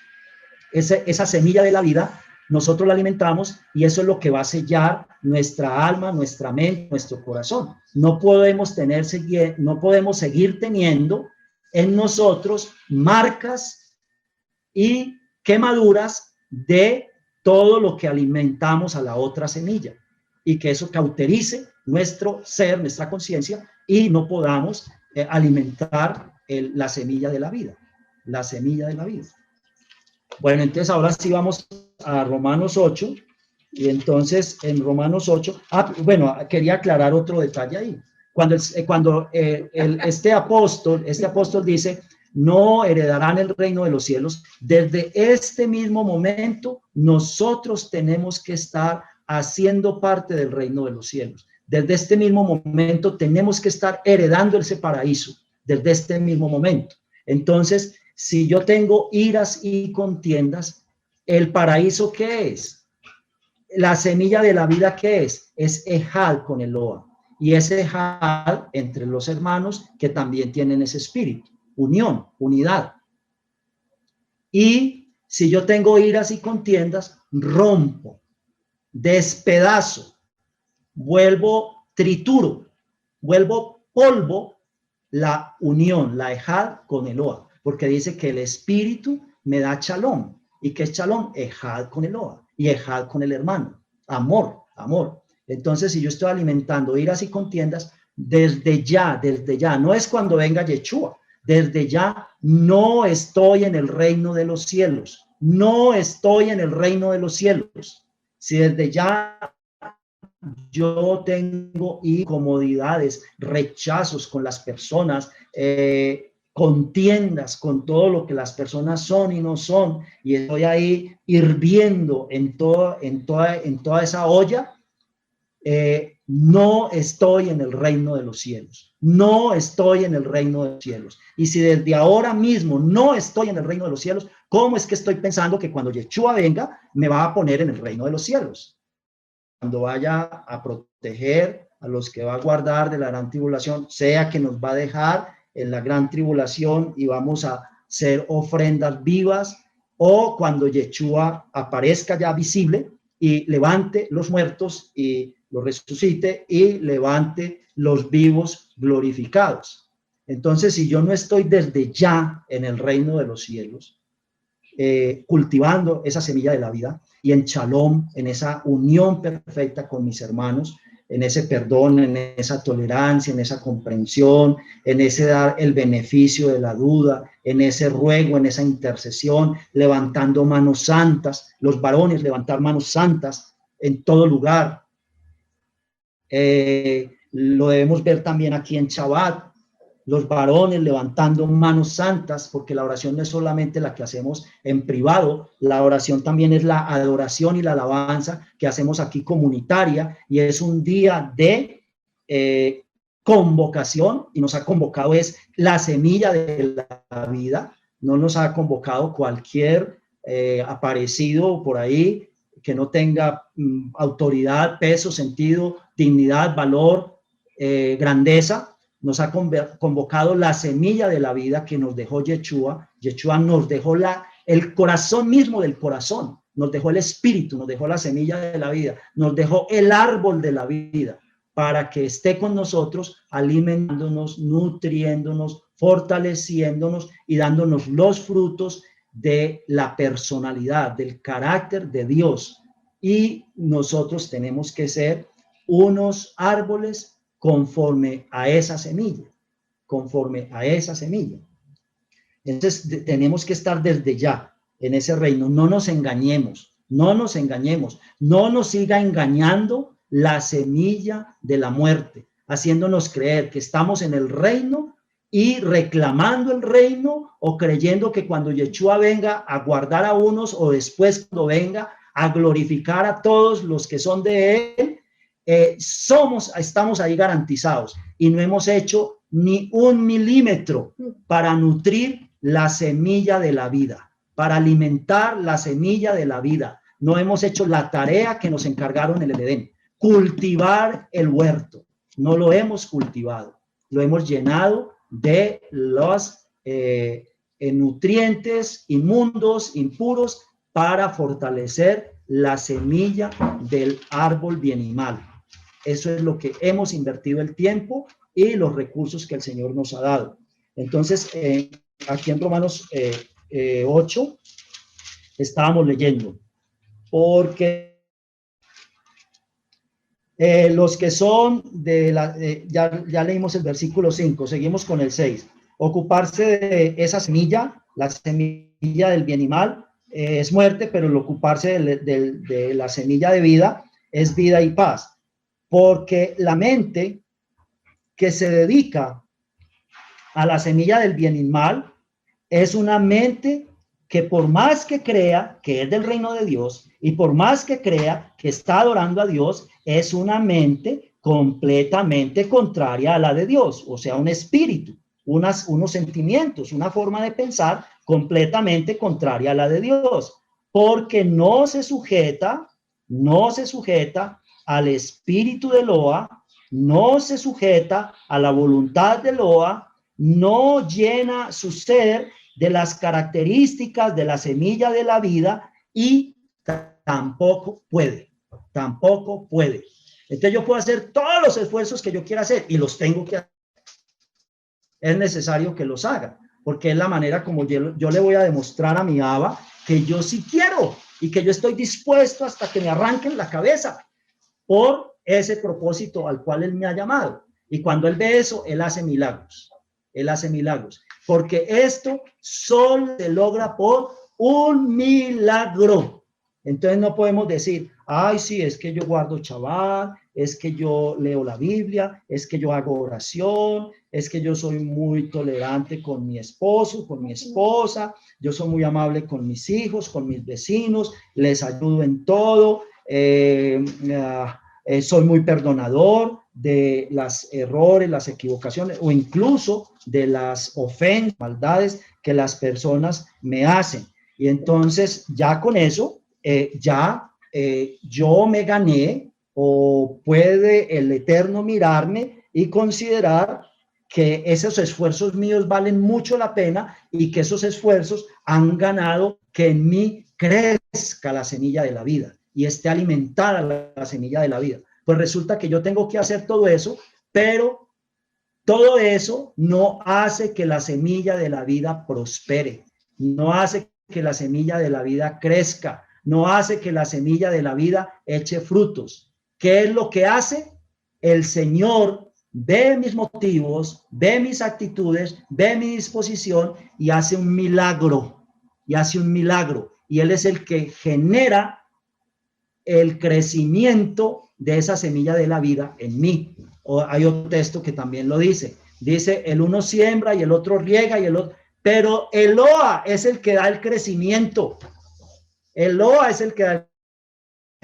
Esa semilla de la vida nosotros la alimentamos, y eso es lo que va a sellar nuestra alma, nuestra mente, nuestro corazón. No podemos seguir teniendo en nosotros marcas y quemaduras de todo lo que alimentamos a la otra semilla, y que eso cauterice nuestro ser, nuestra conciencia, y no podamos alimentar la semilla de la vida, la semilla de la vida. Bueno, entonces ahora sí vamos a Romanos 8, y entonces en Romanos 8, quería aclarar otro detalle ahí. Cuando este apóstol dice, no heredarán el reino de los cielos, desde este mismo momento nosotros tenemos que estar haciendo parte del reino de los cielos. Desde este mismo momento tenemos que estar heredando ese paraíso, desde este mismo momento. Entonces, si yo tengo iras y contiendas, ¿el paraíso qué es? La semilla de la vida, ¿qué es? Es ejad con Eloa. Y es ejad entre los hermanos que también tienen ese espíritu. Unión, unidad. Y si yo tengo iras y contiendas, rompo, despedazo, trituro, vuelvo polvo la unión, la ejad con Eloa. Porque dice que el espíritu me da shalom. ¿Y qué es shalom? Ejad con Eloa y ejad con el hermano. Amor, amor. Entonces, si yo estoy alimentando iras y contiendas, desde ya, no es cuando venga Yeshua, desde ya no estoy en el reino de los cielos. No estoy en el reino de los cielos. Si desde ya yo tengo incomodidades, rechazos con las personas, contiendas con todo lo que las personas son y no son, y estoy ahí hirviendo en toda esa olla, no estoy en el reino de los cielos. No estoy en el reino de los cielos. Y si desde ahora mismo no estoy en el reino de los cielos, ¿cómo es que estoy pensando que cuando Yeshua venga me va a poner en el reino de los cielos? Cuando vaya a proteger a los que va a guardar de la gran tribulación, sea que nos va a dejar en la gran tribulación y vamos a ser ofrendas vivas, o cuando Yeshua aparezca ya visible y levante los muertos y los resucite y levante los vivos glorificados. Entonces, si yo no estoy desde ya en el reino de los cielos, cultivando esa semilla de la vida y en shalom, en esa unión perfecta con mis hermanos, en ese perdón, en esa tolerancia, en esa comprensión, en ese dar el beneficio de la duda, en ese ruego, en esa intercesión, levantando manos santas, los varones levantar manos santas en todo lugar. Lo debemos ver también aquí en Shabbat, los varones levantando manos santas, porque la oración no es solamente la que hacemos en privado, la oración también es la adoración y la alabanza que hacemos aquí comunitaria, y es un día de convocación, y nos ha convocado es la semilla de la vida, no nos ha convocado cualquier aparecido por ahí que no tenga autoridad, peso, sentido, dignidad, valor, grandeza. Nos ha convocado la semilla de la vida que nos dejó Yeshua. Yeshua nos dejó el corazón mismo del corazón, nos dejó el espíritu, nos dejó la semilla de la vida, nos dejó el árbol de la vida para que esté con nosotros, alimentándonos, nutriéndonos, fortaleciéndonos y dándonos los frutos de la personalidad, del carácter de Dios. Y nosotros tenemos que ser unos árboles conforme a esa semilla, conforme a esa semilla. Entonces tenemos que estar desde ya en ese reino. No nos engañemos, no nos engañemos, no nos siga engañando la semilla de la muerte, haciéndonos creer que estamos en el reino y reclamando el reino, o creyendo que cuando Yeshua venga a guardar a unos, o después cuando venga a glorificar a todos los que son de él, estamos ahí garantizados, y no hemos hecho ni 1 milímetro para nutrir la semilla de la vida, para alimentar la semilla de la vida. No hemos hecho la tarea que nos encargaron en el Edén, cultivar el huerto. No lo hemos cultivado, lo hemos llenado de los nutrientes inmundos, impuros, para fortalecer la semilla del árbol bien y mal. Eso es lo que hemos invertido el tiempo y los recursos que el Señor nos ha dado. Entonces, aquí en Romanos 8 estábamos leyendo, porque los que son ya leímos el versículo 5, seguimos con el 6. Ocuparse de esa semilla, la semilla del bien y mal, es muerte, pero el ocuparse de la semilla de vida es vida y paz. Porque la mente que se dedica a la semilla del bien y mal es una mente que, por más que crea que es del reino de Dios y por más que crea que está adorando a Dios, es una mente completamente contraria a la de Dios, o sea, un espíritu, unos sentimientos, una forma de pensar completamente contraria a la de Dios, porque no se sujeta al espíritu de Eloa, no se sujeta a la voluntad de Eloa, no llena su ser de las características de la semilla de la vida, y tampoco puede. Entonces yo puedo hacer todos los esfuerzos que yo quiera hacer, y los tengo que hacer. Es necesario que los haga, porque es la manera como yo le voy a demostrar a mi Abba que yo sí quiero, y que yo estoy dispuesto hasta que me arranquen la cabeza por ese propósito al cual él me ha llamado. Y cuando él ve eso, él hace milagros, porque esto solo se logra por un milagro. Entonces no podemos decir, ay, sí, es que yo guardo Shabbat, es que yo leo la Biblia, es que yo hago oración, es que yo soy muy tolerante con mi esposo, con mi esposa, yo soy muy amable con mis hijos, con mis vecinos, les ayudo en todo, soy muy perdonador de los errores, las equivocaciones o incluso de las ofensas, maldades que las personas me hacen. Y entonces ya con eso, yo me gané, o puede el Eterno mirarme y considerar que esos esfuerzos míos valen mucho la pena y que esos esfuerzos han ganado que en mí crezca la semilla de la vida y esté alimentada la semilla de la vida. Pues resulta que yo tengo que hacer todo eso, pero todo eso no hace que la semilla de la vida prospere, no hace que la semilla de la vida crezca, no hace que la semilla de la vida eche frutos. ¿Qué es lo que hace? El Señor ve mis motivos, ve mis actitudes, ve mi disposición y hace un milagro, y Él es el que genera el crecimiento de esa semilla de la vida en mí. O hay otro texto que también lo dice, el uno siembra y el otro riega y el otro, pero Eloa es el que da el crecimiento. Eloa es el que da el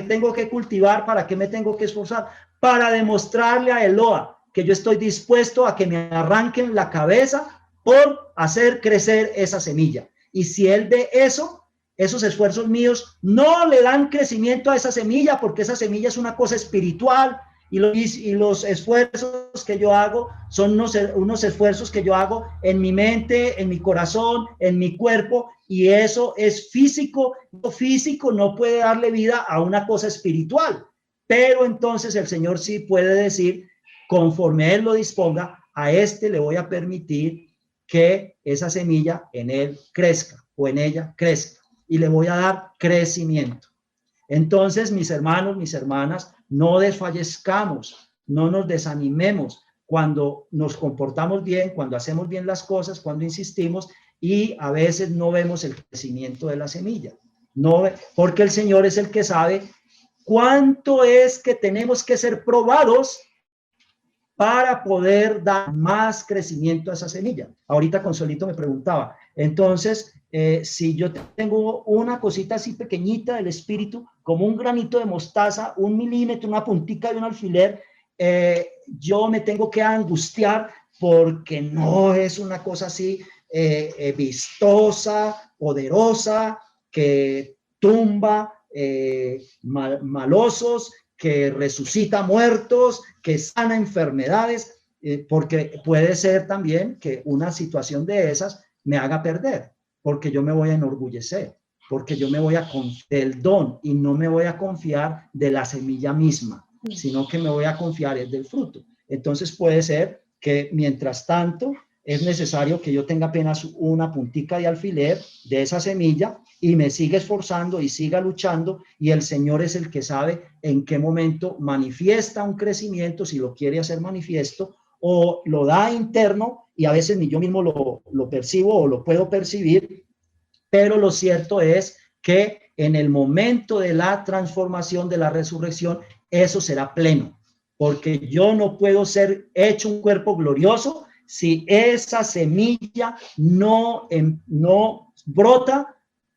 tengo que cultivar, para qué me tengo que esforzar, para demostrarle a Eloa que yo estoy dispuesto a que me arranquen la cabeza por hacer crecer esa semilla. Y si él ve eso, esos esfuerzos míos no le dan crecimiento a esa semilla, porque esa semilla es una cosa espiritual, y los esfuerzos que yo hago son unos esfuerzos que yo hago en mi mente, en mi corazón, en mi cuerpo, y eso es físico. Lo físico no puede darle vida a una cosa espiritual, pero entonces el Señor sí puede decir, conforme Él lo disponga, a este le voy a permitir que esa semilla en él crezca o en ella crezca, y le voy a dar crecimiento. Entonces, mis hermanos, mis hermanas, no desfallezcamos, no nos desanimemos cuando nos comportamos bien, cuando hacemos bien las cosas, cuando insistimos y a veces no vemos el crecimiento de la semilla. No, porque el Señor es el que sabe cuánto es que tenemos que ser probados para poder dar más crecimiento a esa semilla. Ahorita Consuelito me preguntaba, entonces, si yo tengo una cosita así pequeñita del espíritu, como un granito de mostaza, 1 milímetro, una puntica de un alfiler, yo me tengo que angustiar porque no es una cosa así vistosa, poderosa, que tumba malosos, que resucita muertos, que sana enfermedades, porque puede ser también que una situación de esas me haga perder, porque yo me voy a enorgullecer, porque yo me voy a confiar del don y no me voy a confiar de la semilla misma, sino que me voy a confiar del fruto. Entonces puede ser que mientras tanto es necesario que yo tenga apenas una puntica de alfiler de esa semilla y me siga esforzando y siga luchando, y el Señor es el que sabe en qué momento manifiesta un crecimiento, si lo quiere hacer manifiesto, o lo da interno, y a veces ni yo mismo lo percibo o lo puedo percibir, pero lo cierto es que en el momento de la transformación, de la resurrección, eso será pleno, porque yo no puedo ser hecho un cuerpo glorioso si esa semilla no brota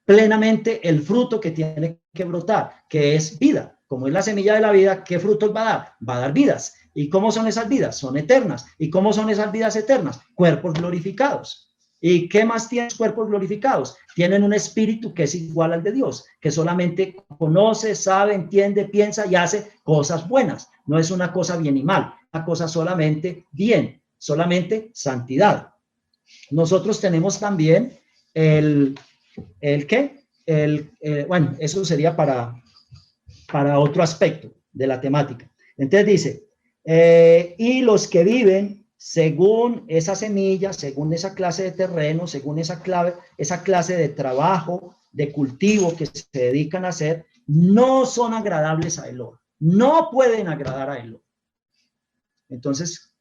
plenamente el fruto que tiene que brotar, que es vida. Como es la semilla de la vida, ¿qué frutos va a dar? Va a dar vidas. ¿Y cómo son esas vidas? Son eternas. ¿Y cómo son esas vidas eternas? Cuerpos glorificados. ¿Y qué más tienen los cuerpos glorificados? Tienen un espíritu que es igual al de Dios, que solamente conoce, sabe, entiende, piensa y hace cosas buenas. No es una cosa bien y mal, una cosa solamente bien, solamente santidad. Nosotros tenemos también bueno, eso sería para otro aspecto de la temática. Entonces dice, y los que viven según esa semilla, según esa clase de terreno, según esa clase de trabajo, de cultivo que se dedican a hacer, no son agradables a Eloa, no pueden agradar a Eloa. Entonces,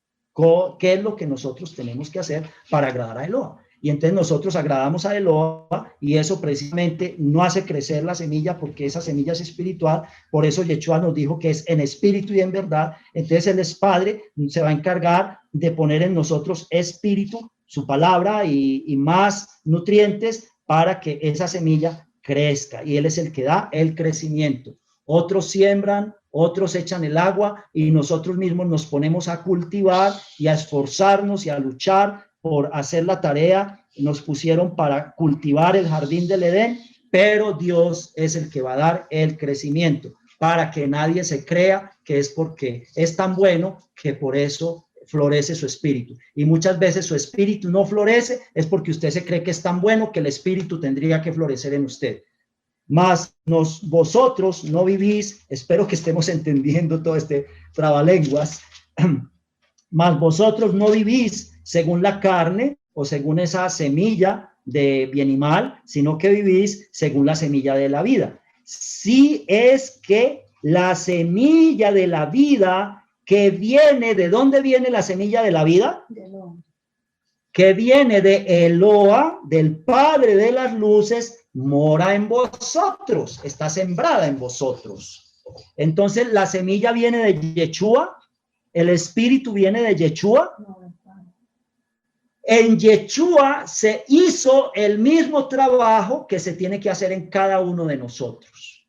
¿qué es lo que nosotros tenemos que hacer para agradar a Eloa? Y entonces nosotros agradamos a Eloa y eso precisamente no hace crecer la semilla porque esa semilla es espiritual. Por eso Yeshua nos dijo que es en espíritu y en verdad. Entonces Él es Padre, se va a encargar de poner en nosotros espíritu, su palabra y más nutrientes para que esa semilla crezca. Y Él es el que da el crecimiento. Otros siembran, otros echan el agua y nosotros mismos nos ponemos a cultivar y a esforzarnos y a luchar por hacer la tarea. Nos pusieron para cultivar el jardín del Edén, pero Dios es el que va a dar el crecimiento para que nadie se crea que es porque es tan bueno que por eso florece su espíritu. Y muchas veces su espíritu no florece es porque usted se cree que es tan bueno que el espíritu tendría que florecer en usted. Mas vosotros no vivís, espero que estemos entendiendo todo este trabalenguas, mas vosotros no vivís según la carne o según esa semilla de bien y mal, sino que vivís según la semilla de la vida. Si es que la semilla de la vida que viene, ¿de dónde viene la semilla de la vida? Que viene de Eloa, del Padre de las luces, mora en vosotros, está sembrada en vosotros. Entonces la semilla viene de Yeshua, el espíritu viene de Yeshua. En Yeshua se hizo el mismo trabajo que se tiene que hacer en cada uno de nosotros.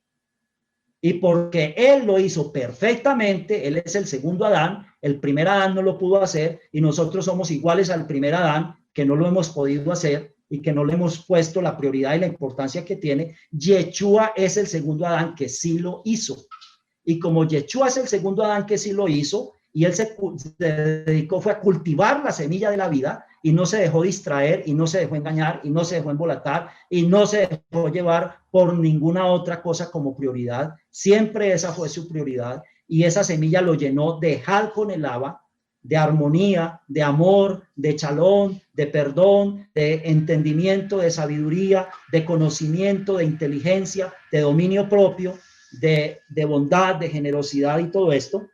Y porque Él lo hizo perfectamente, Él es el segundo Adán, el primer Adán no lo pudo hacer y nosotros somos iguales al primer Adán, que no lo hemos podido hacer y que no le hemos puesto la prioridad y la importancia que tiene. Yeshua es el segundo Adán que sí lo hizo. Y como Yeshua es el segundo Adán que sí lo hizo, y él se dedicó fue a cultivar la semilla de la vida y no se dejó distraer y no se dejó engañar y no se dejó embolatar y no se dejó llevar por ninguna otra cosa como prioridad. Siempre esa fue su prioridad y esa semilla lo llenó de Jal con el Abba, de armonía, de amor, de chalón, de perdón, de entendimiento, de sabiduría, de conocimiento, de inteligencia, de dominio propio, de bondad, de generosidad y todo esto.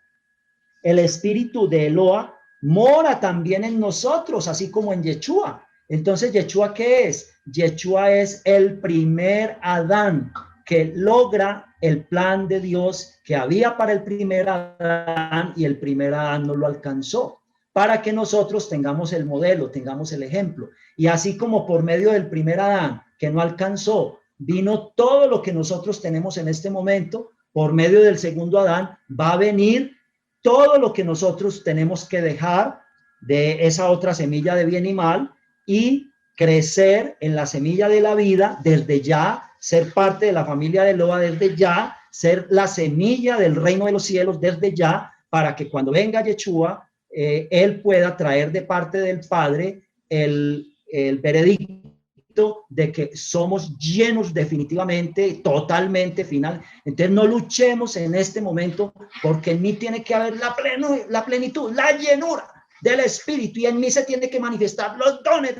El espíritu de Eloa mora también en nosotros, así como en Yeshua. Entonces, ¿Yeshua qué es? Yeshua es el primer Adán que logra el plan de Dios que había para el primer Adán y el primer Adán no lo alcanzó, para que nosotros tengamos el modelo, tengamos el ejemplo. Y así como por medio del primer Adán que no alcanzó, vino todo lo que nosotros tenemos en este momento, por medio del segundo Adán va a venir todo lo que nosotros tenemos que dejar de esa otra semilla de bien y mal y crecer en la semilla de la vida desde ya, ser parte de la familia de Eloa desde ya, ser la semilla del reino de los cielos desde ya, para que cuando venga Yeshua, él pueda traer de parte del Padre el veredicto de que somos llenos definitivamente, totalmente, final. Entonces no luchemos en este momento porque en mí tiene que haber la plenitud, la llenura del Espíritu y en mí se tiene que manifestar los dones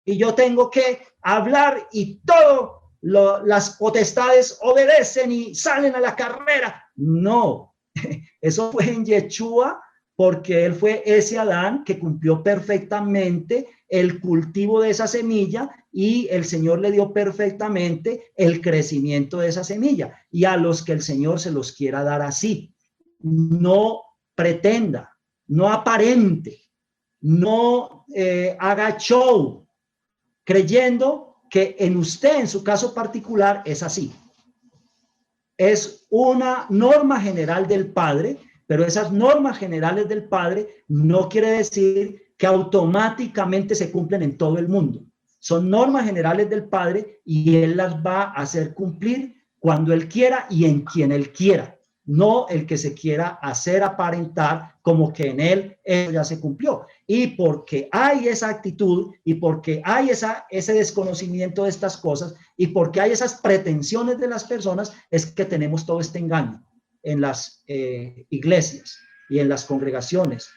y yo tengo que hablar y todo las potestades obedecen y salen a la carrera. No, eso fue en Yeshua porque él fue ese Adán que cumplió perfectamente el cultivo de esa semilla y el Señor le dio perfectamente el crecimiento de esa semilla. Y a los que el Señor se los quiera dar así, no pretenda, no aparente, no haga show, creyendo que en usted, en su caso particular, es así. Es una norma general del Padre, pero esas normas generales del Padre no quiere decir que automáticamente se cumplen en todo el mundo. Son normas generales del Padre y Él las va a hacer cumplir cuando Él quiera y en quien Él quiera. No el que se quiera hacer aparentar como que en Él eso ya se cumplió. Y porque hay esa actitud y porque hay ese desconocimiento de estas cosas y porque hay esas pretensiones de las personas es que tenemos todo este engaño en las iglesias y en las congregaciones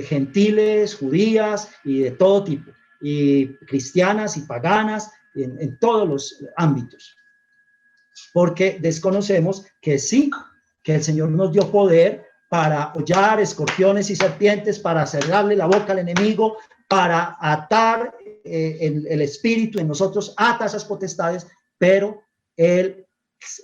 gentiles, judías y de todo tipo, y cristianas y paganas, en todos los ámbitos, porque desconocemos que sí, que el Señor nos dio poder para hollar escorpiones y serpientes, para cerrarle la boca al enemigo, para atar el espíritu en nosotros ata esas potestades, pero Él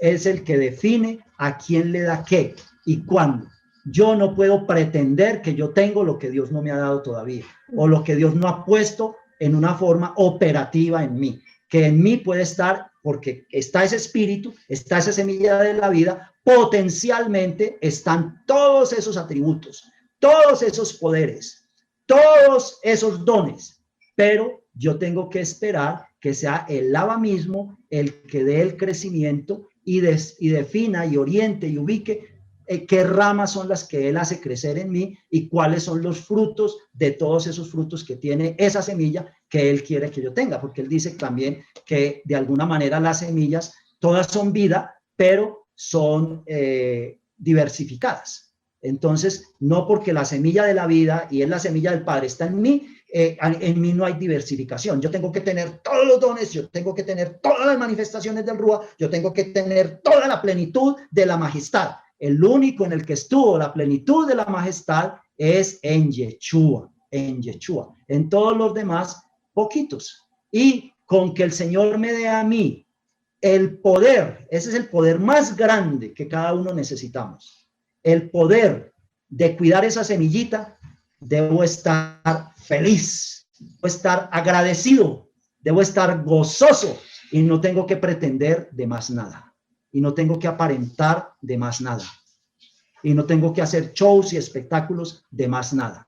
es el que define a quién le da qué y cuándo. Yo no puedo pretender que yo tengo lo que Dios no me ha dado todavía, o lo que Dios no ha puesto en una forma operativa en mí, que en mí puede estar, porque está ese espíritu, está esa semilla de la vida, potencialmente están todos esos atributos, todos esos poderes, todos esos dones, pero yo tengo que esperar que sea el Abba mismo el que dé el crecimiento y defina y oriente y ubique qué ramas son las que Él hace crecer en mí y cuáles son los frutos de todos esos frutos que tiene esa semilla que Él quiere que yo tenga, porque Él dice también que de alguna manera las semillas todas son vida, pero son diversificadas. Entonces, no porque la semilla de la vida y es la semilla del Padre está en mí no hay diversificación. Yo tengo que tener todos los dones, yo tengo que tener todas las manifestaciones del Rúa, yo tengo que tener toda la plenitud de la majestad. El único en el que estuvo la plenitud de la majestad es en Yeshua, en Yeshua. En todos los demás, poquitos. Y con que el Señor me dé a mí el poder, ese es el poder más grande que cada uno necesitamos. El poder de cuidar esa semillita, debo estar feliz, debo estar agradecido, debo estar gozoso y no tengo que pretender de más nada. Y no tengo que aparentar de más nada. Y no tengo que hacer shows y espectáculos de más nada.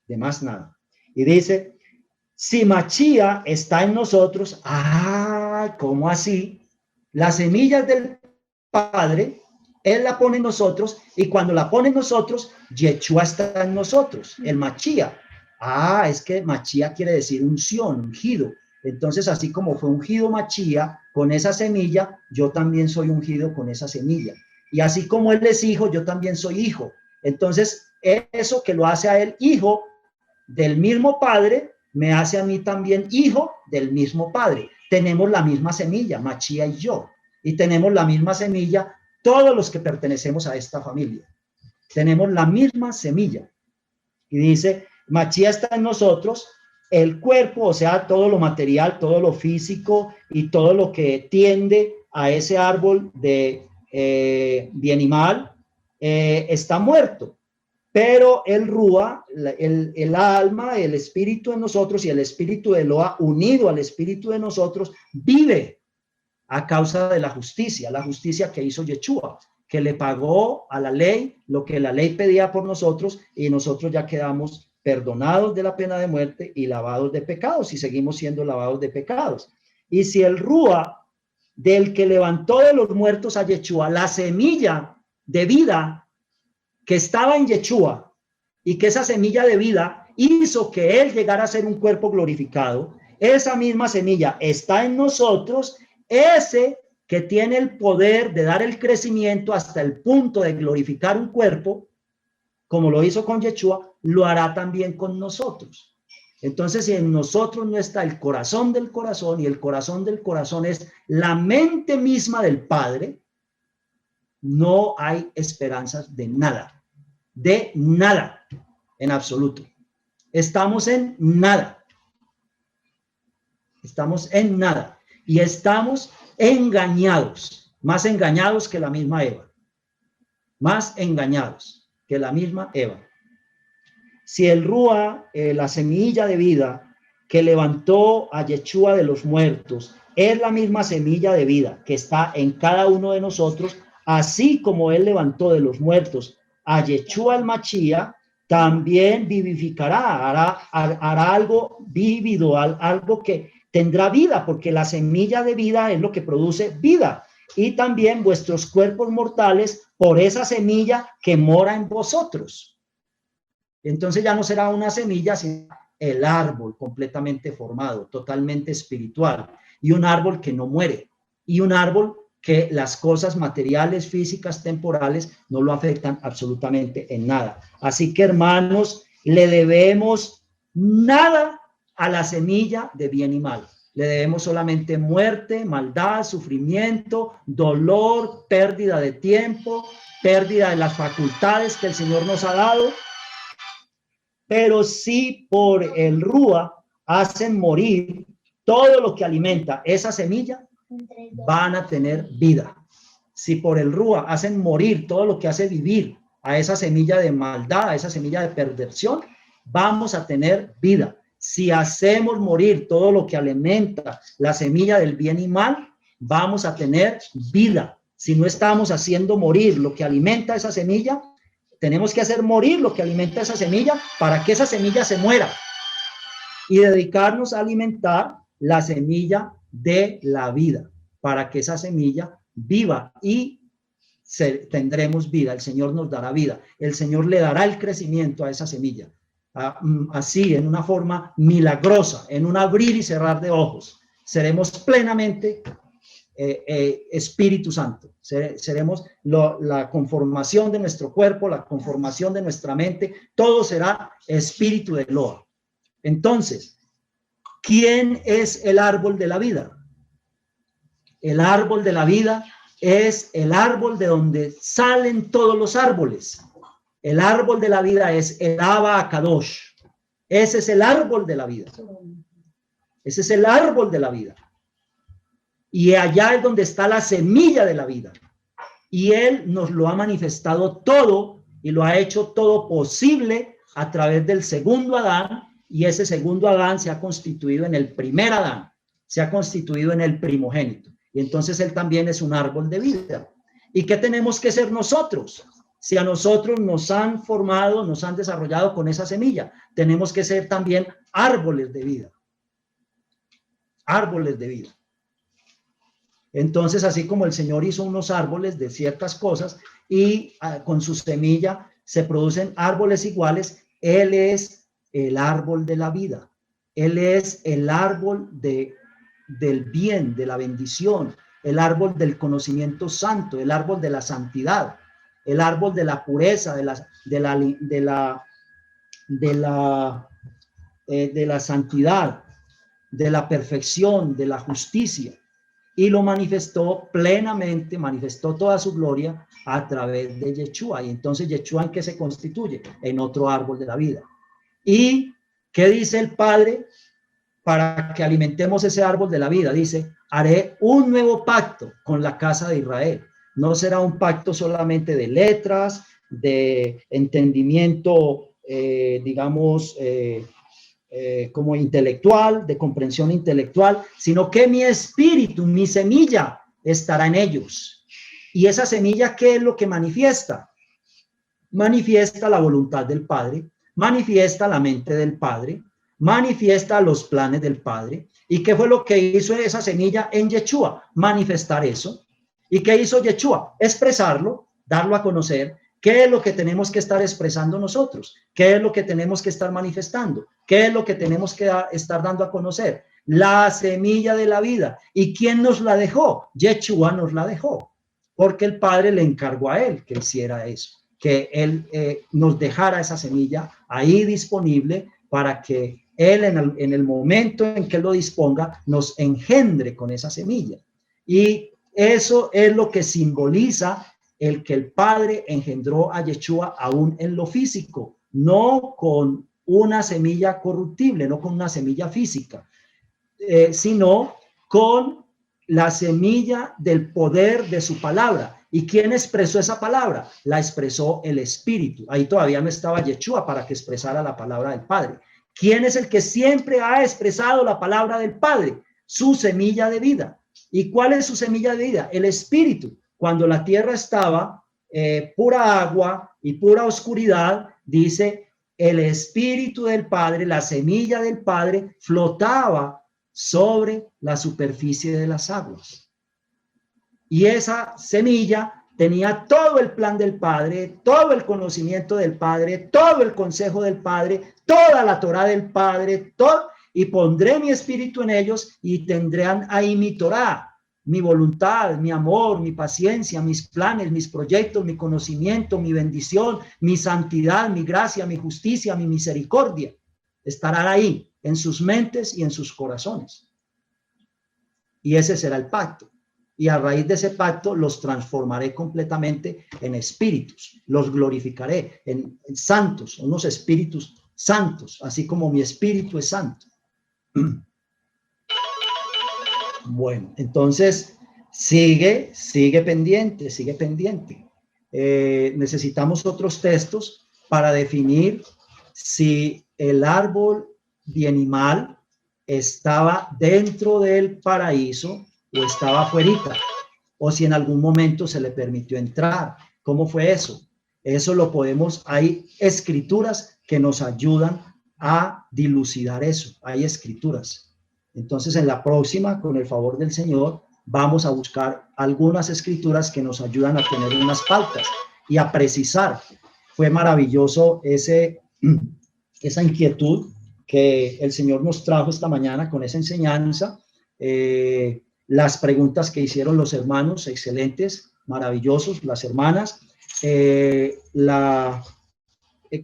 De más nada. Y dice, si Machía está en nosotros, ¿cómo así? Las semillas del Padre, Él la pone en nosotros, y cuando la pone en nosotros, Yeshua está en nosotros, el Machía. Es que Machía quiere decir unción, ungido. Entonces, así como fue ungido Machía con esa semilla, yo también soy ungido con esa semilla. Y así como Él es hijo, yo también soy hijo. Entonces, eso que lo hace a Él hijo del mismo Padre, me hace a mí también hijo del mismo Padre. Tenemos la misma semilla, Machía y yo. Y tenemos la misma semilla todos los que pertenecemos a esta familia. Tenemos la misma semilla. Y dice, Machía está en nosotros. El cuerpo, o sea, todo lo material, todo lo físico y todo lo que tiende a ese árbol de bien y mal, está muerto. Pero el Rúa, el alma, el espíritu en nosotros y el espíritu de Eloa unido al espíritu de nosotros vive a causa de la justicia que hizo Yeshua, que le pagó a la ley lo que la ley pedía por nosotros y nosotros ya quedamos perdonados de la pena de muerte y lavados de pecados, y seguimos siendo lavados de pecados. Y si el Rúa del que levantó de los muertos a Yeshua, la semilla de vida que estaba en Yeshua, y que esa semilla de vida hizo que Él llegara a ser un cuerpo glorificado, esa misma semilla está en nosotros, ese que tiene el poder de dar el crecimiento hasta el punto de glorificar un cuerpo, como lo hizo con Yeshua, lo hará también con nosotros. Entonces, si en nosotros no está el corazón del corazón, y el corazón del corazón es la mente misma del Padre, no hay esperanzas de nada, en absoluto. Estamos en nada. Estamos en nada. Y estamos engañados, más engañados que la misma Eva. Más engañados que la misma Eva. Si el Rúa, la semilla de vida que levantó a Yeshua de los muertos, es la misma semilla de vida que está en cada uno de nosotros, así como Él levantó de los muertos a Yeshua el Machía, también vivificará, hará algo vívido, algo que tendrá vida, porque la semilla de vida es lo que produce vida. Y también vuestros cuerpos mortales por esa semilla que mora en vosotros. Entonces ya no será una semilla, sino el árbol completamente formado, totalmente espiritual, y un árbol que no muere, y un árbol que las cosas materiales, físicas, temporales no lo afectan absolutamente en nada. Así que, hermanos, le debemos nada a la semilla de bien y mal. Le debemos solamente muerte, maldad, sufrimiento, dolor, pérdida de tiempo, pérdida de las facultades que el Señor nos ha dado. Pero si por el Rúa hacen morir todo lo que alimenta esa semilla, van a tener vida. Si por el Rúa hacen morir todo lo que hace vivir a esa semilla de maldad, a esa semilla de perversión, vamos a tener vida. Si hacemos morir todo lo que alimenta la semilla del bien y mal, vamos a tener vida. Si no estamos haciendo morir lo que alimenta esa semilla, tenemos que hacer morir lo que alimenta esa semilla para que esa semilla se muera y dedicarnos a alimentar la semilla de la vida, para que esa semilla viva y tendremos vida. El Señor nos dará vida. El Señor le dará el crecimiento a esa semilla. Así, en una forma milagrosa, en un abrir y cerrar de ojos, seremos plenamente Espíritu Santo. Seremos la conformación de nuestro cuerpo, la conformación de nuestra mente, todo será espíritu de Eloa. Entonces, ¿quién es el árbol de la vida? El árbol de la vida es el árbol de donde salen todos los árboles. El árbol de la vida es el Abba Akadosh. Ese es el árbol de la vida. Ese es el árbol de la vida. Y allá es donde está la semilla de la vida. Y Él nos lo ha manifestado todo y lo ha hecho todo posible a través del segundo Adán. Y ese segundo Adán se ha constituido en el primer Adán. Se ha constituido en el primogénito. Y entonces Él también es un árbol de vida. ¿Y qué tenemos que ser nosotros? Si a nosotros nos han formado, nos han desarrollado con esa semilla, tenemos que ser también árboles de vida. Árboles de vida. Entonces, así como el Señor hizo unos árboles de ciertas cosas y con su semilla se producen árboles iguales, Él es el árbol de la vida. Él es el árbol del bien, de la bendición, el árbol del conocimiento santo, el árbol de la santidad, el árbol de la pureza, de la santidad, de la perfección, de la justicia. Y lo manifestó plenamente, manifestó toda su gloria a través de Yeshua. Y entonces Yeshua, ¿en qué se constituye? En otro árbol de la vida. ¿Y qué dice el Padre para que alimentemos ese árbol de la vida? Dice, haré un nuevo pacto con la casa de Israel. No será un pacto solamente de letras, de entendimiento, como intelectual, de comprensión intelectual, sino que mi espíritu, mi semilla, estará en ellos. ¿Y esa semilla qué es lo que manifiesta? Manifiesta la voluntad del Padre, manifiesta la mente del Padre, manifiesta los planes del Padre. ¿Y qué fue lo que hizo esa semilla en Yeshua? Manifestar eso. ¿Y qué hizo Yeshua? Expresarlo, darlo a conocer. ¿Qué es lo que tenemos que estar expresando nosotros? ¿Qué es lo que tenemos que estar manifestando? ¿Qué es lo que tenemos que estar dando a conocer? La semilla de la vida. ¿Y quién nos la dejó? Yeshua nos la dejó, porque el Padre le encargó a Él que hiciera eso, que Él nos dejara esa semilla ahí disponible para que Él en el momento en que Él lo disponga nos engendre con esa semilla. Y eso es lo que simboliza el que el Padre engendró a Yeshua aún en lo físico, no con una semilla corruptible, no con una semilla física, sino con la semilla del poder de su palabra. ¿Y quién expresó esa palabra? La expresó el Espíritu. Ahí todavía no estaba Yeshua para que expresara la palabra del Padre. ¿Quién es el que siempre ha expresado la palabra del Padre? Su semilla de vida. ¿Y cuál es su semilla de vida? El Espíritu. Cuando la tierra estaba pura agua y pura oscuridad, dice, el Espíritu del Padre, la semilla del Padre, flotaba sobre la superficie de las aguas. Y esa semilla tenía todo el plan del Padre, todo el conocimiento del Padre, todo el consejo del Padre, toda la Torá del Padre, todo, y pondré mi espíritu en ellos y tendrán ahí mi Torá, mi voluntad, mi amor, mi paciencia, mis planes, mis proyectos, mi conocimiento, mi bendición, mi santidad, mi gracia, mi justicia, mi misericordia. Estarán ahí en sus mentes y en sus corazones. Y ese será el pacto. Y a raíz de ese pacto los transformaré completamente en espíritus. Los glorificaré en santos, unos espíritus santos, así como mi espíritu es santo. Bueno, entonces sigue pendiente, sigue pendiente. Necesitamos otros textos para definir si el árbol bienimal estaba dentro del paraíso o estaba afuerita, o si en algún momento se le permitió entrar. ¿Cómo fue eso? Eso lo podemos, hay escrituras que nos ayudan a dilucidar eso, hay escrituras. Entonces en la próxima, con el favor del Señor, vamos a buscar algunas escrituras que nos ayudan a tener unas pautas y a precisar. Fue maravilloso esa inquietud que el Señor nos trajo esta mañana con esa enseñanza. Las preguntas que hicieron los hermanos, excelentes, maravillosos, las hermanas. La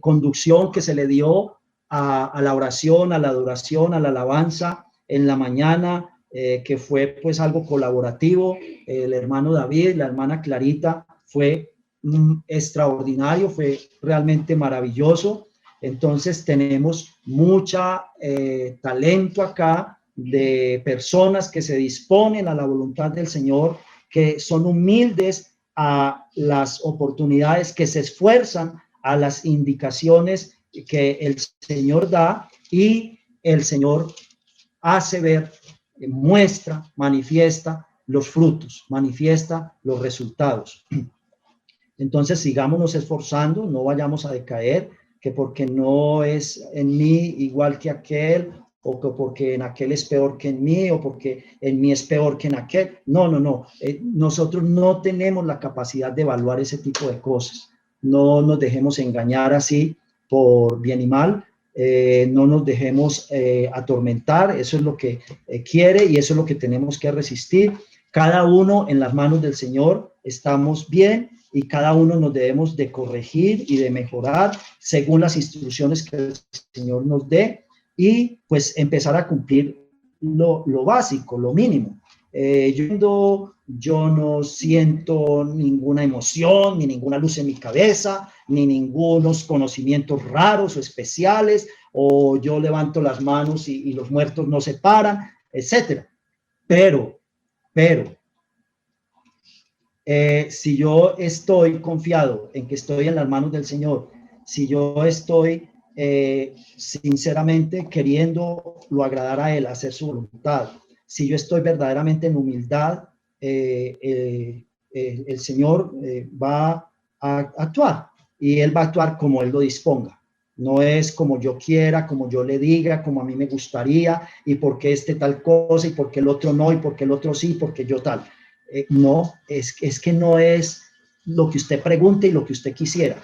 conducción que se le dio a la oración, a la adoración, a la alabanza en la mañana, que fue pues algo colaborativo. El hermano David, la hermana Clarita, fue extraordinario, fue realmente maravilloso. Entonces tenemos mucha talento acá de personas que se disponen a la voluntad del Señor, que son humildes a las oportunidades, que se esfuerzan a las indicaciones que el Señor da, y el Señor hace ver, muestra, manifiesta los frutos, manifiesta los resultados. Entonces sigámonos esforzando, no vayamos a decaer, que porque no es en mí igual que aquel, o que porque en aquel es peor que en mí, o porque en mí es peor que en aquel. No. Nosotros no tenemos la capacidad de evaluar ese tipo de cosas. No nos dejemos engañar así por bien y mal. No nos dejemos atormentar. Eso es lo que quiere, y eso es lo que tenemos que resistir. Cada uno en las manos del Señor estamos bien, y cada uno nos debemos de corregir y de mejorar según las instrucciones que el Señor nos dé, y pues empezar a cumplir lo básico, lo mínimo. Yo no siento ninguna emoción, ni ninguna luz en mi cabeza, ni ningunos conocimientos raros o especiales, o yo levanto las manos y los muertos no se paran, etcétera. Pero si yo estoy confiado en que estoy en las manos del Señor, si yo estoy sinceramente queriéndolo agradar a Él, hacer su voluntad, si yo estoy verdaderamente en humildad, el Señor va a actuar, y Él va a actuar como Él lo disponga. No es como yo quiera, como yo le diga, como a mí me gustaría, y por qué este tal cosa, y por qué el otro no, y por qué el otro sí, porque yo tal. No, es que no es lo que usted pregunte y lo que usted quisiera.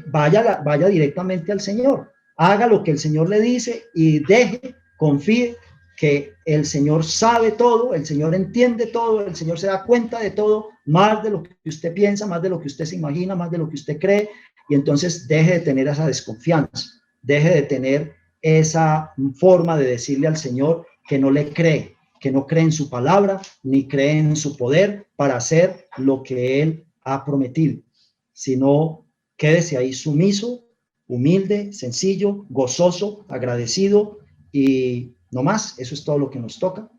Vaya directamente al Señor, haga lo que el Señor le dice, y confíe que el Señor sabe todo, el Señor entiende todo, el Señor se da cuenta de todo, más de lo que usted piensa, más de lo que usted se imagina, más de lo que usted cree. Y entonces deje de tener esa desconfianza, deje de tener esa forma de decirle al Señor que no le cree, que no cree en su palabra, ni cree en su poder para hacer lo que Él ha prometido, sino quédese ahí sumiso, humilde, sencillo, gozoso, agradecido, y no más. Eso es todo lo que nos toca.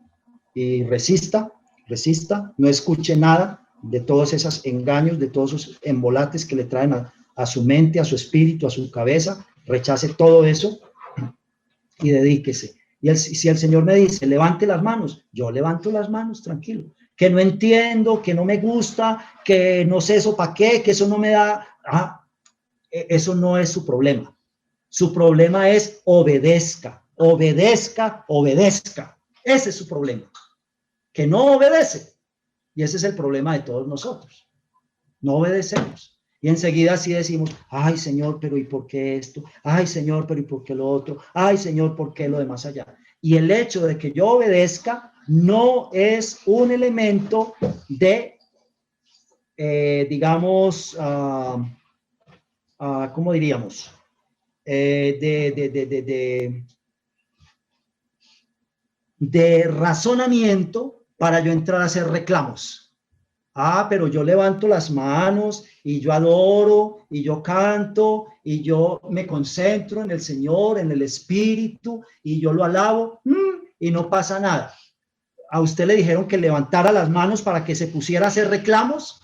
Y resista, no escuche nada de todos esos engaños, de todos esos embolates que le traen a su mente, a su espíritu, a su cabeza. Rechace todo eso y dedíquese. Y si el Señor me dice, levante las manos, yo levanto las manos, tranquilo. Que no entiendo, que no me gusta, que no sé eso para qué, que eso no me da... eso no es su problema. Su problema es obedezca. Ese es su problema. Que no obedece. Y ese es el problema de todos nosotros. No obedecemos. Y enseguida sí decimos, ay Señor, pero ¿y por qué esto? Ay Señor, pero ¿y por qué lo otro? Ay Señor, ¿por qué lo de más allá? Y el hecho de que yo obedezca no es un elemento de, digamos, ¿cómo diríamos? De razonamiento para yo entrar a hacer reclamos. Pero yo levanto las manos y yo adoro y yo canto y yo me concentro en el Señor, en el Espíritu, y yo lo alabo. y no pasa nada. ¿A usted le dijeron que levantara las manos para que se pusiera a hacer reclamos?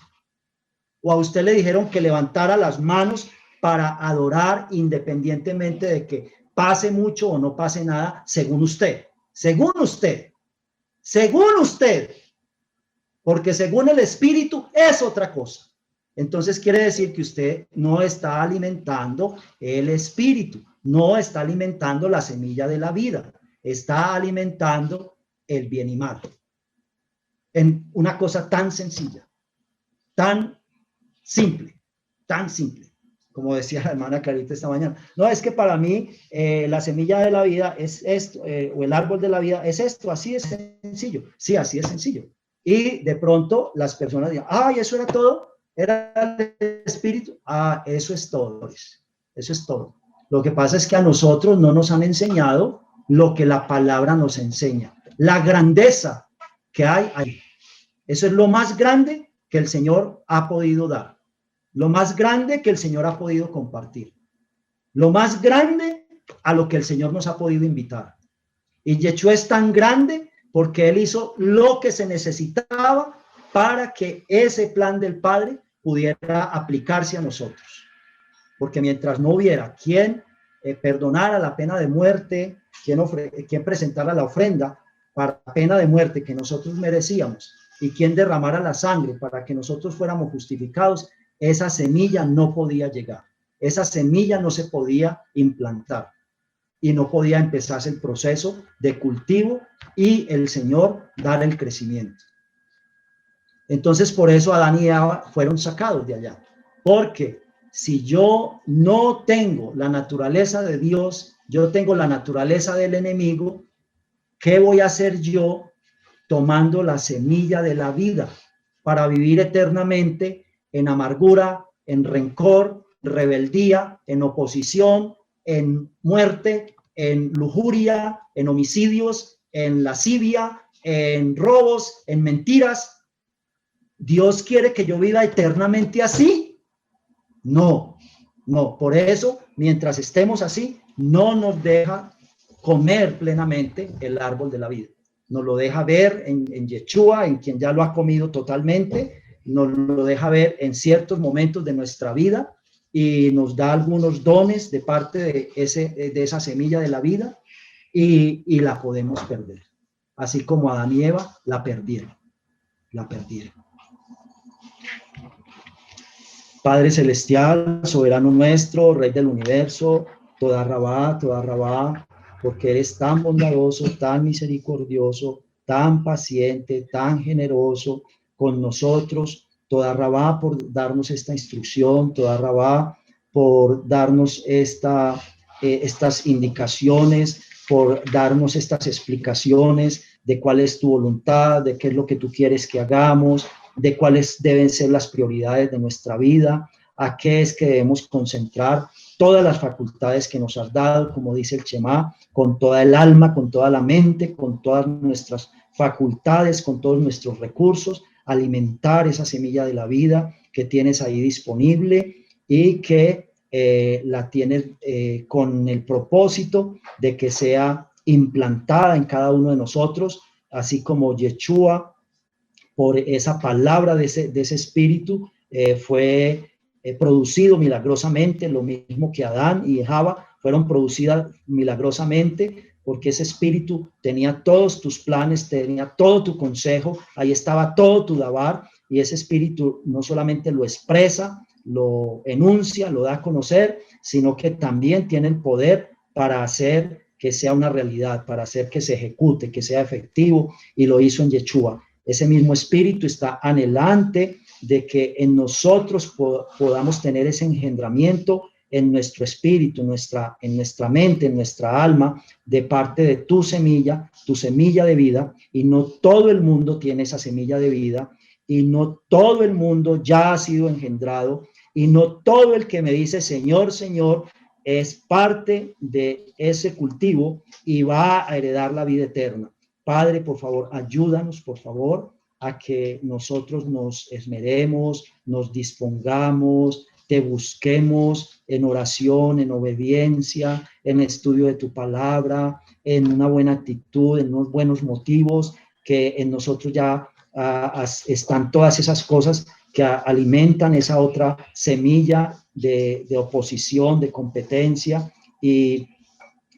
¿O a usted le dijeron que levantara las manos para adorar independientemente de que pase mucho o no pase nada, según usted? Según usted. Según usted. Porque según el Espíritu es otra cosa. Entonces quiere decir que usted no está alimentando el Espíritu, no está alimentando la semilla de la vida, está alimentando el bien y mal. En una cosa tan sencilla, tan simple, como decía la hermana Clarita esta mañana. No, es que para mí la semilla de la vida es esto, o el árbol de la vida es esto, así es sencillo. Sí, así es sencillo. Y de pronto las personas dirán, ay, eso era todo, era el Espíritu. Ah, eso es todo, eso es todo. Lo que pasa es que a nosotros no nos han enseñado lo que la palabra nos enseña. La grandeza que hay ahí. Eso es lo más grande que el Señor ha podido dar. Lo más grande que el Señor ha podido compartir. Lo más grande a lo que el Señor nos ha podido invitar. Y Yeshua es tan grande porque Él hizo lo que se necesitaba para que ese plan del Padre pudiera aplicarse a nosotros. Porque mientras no hubiera quien perdonara la pena de muerte, quien presentara la ofrenda para la pena de muerte que nosotros merecíamos y quien derramara la sangre para que nosotros fuéramos justificados, esa semilla no podía llegar, esa semilla no se podía implantar y no podía empezarse el proceso de cultivo y el Señor dar el crecimiento. Entonces por eso Adán y Eva fueron sacados de allá, porque si yo no tengo la naturaleza de Dios, yo tengo la naturaleza del enemigo, ¿qué voy a hacer yo tomando la semilla de la vida para vivir eternamente en amargura, en rencor, rebeldía, en oposición, en muerte, en lujuria, en homicidios, en lascivia, en robos, en mentiras? ¿Dios quiere que yo viva eternamente así? No, no. Por eso, mientras estemos así, no nos deja comer plenamente el árbol de la vida. Nos lo deja ver en Yeshua, en quien ya lo ha comido totalmente. Nos lo deja ver en ciertos momentos de nuestra vida y nos da algunos dones de parte de esa semilla de la vida y la podemos perder. Así como Adán y Eva la perdieron. Padre celestial, soberano nuestro, Rey del universo, toda Rabá, porque eres tan bondadoso, tan misericordioso, tan paciente, tan generoso con nosotros. Toda Rabá por darnos esta instrucción, toda Rabá por darnos estas indicaciones, por darnos estas explicaciones de cuál es tu voluntad, de qué es lo que tú quieres que hagamos, de cuáles deben ser las prioridades de nuestra vida, a qué es que debemos concentrar todas las facultades que nos has dado, como dice el Shema, con toda el alma, con toda la mente, con todas nuestras facultades, con todos nuestros recursos, alimentar esa semilla de la vida que tienes ahí disponible y que la tienes con el propósito de que sea implantada en cada uno de nosotros, así como Yeshua, por esa palabra de ese espíritu, fue producido milagrosamente, lo mismo que Adán y Java fueron producidas milagrosamente, porque ese espíritu tenía todos tus planes, tenía todo tu consejo, ahí estaba todo tu dabar, y ese espíritu no solamente lo expresa, lo enuncia, lo da a conocer, sino que también tiene el poder para hacer que sea una realidad, para hacer que se ejecute, que sea efectivo, y lo hizo en Yeshua. Ese mismo espíritu está anhelante de que en nosotros podamos tener ese engendramiento en nuestro espíritu, en nuestra mente, en nuestra alma, de parte de tu semilla de vida, y no todo el mundo tiene esa semilla de vida, y no todo el mundo ya ha sido engendrado, y no todo el que me dice Señor, Señor, es parte de ese cultivo y va a heredar la vida eterna. Padre, por favor, ayúdanos, por favor, a que nosotros nos esmeremos, nos dispongamos, te busquemos en oración, en obediencia, en estudio de tu palabra, en una buena actitud, en unos buenos motivos, que en nosotros ya están todas esas cosas que alimentan esa otra semilla de oposición, de competencia, y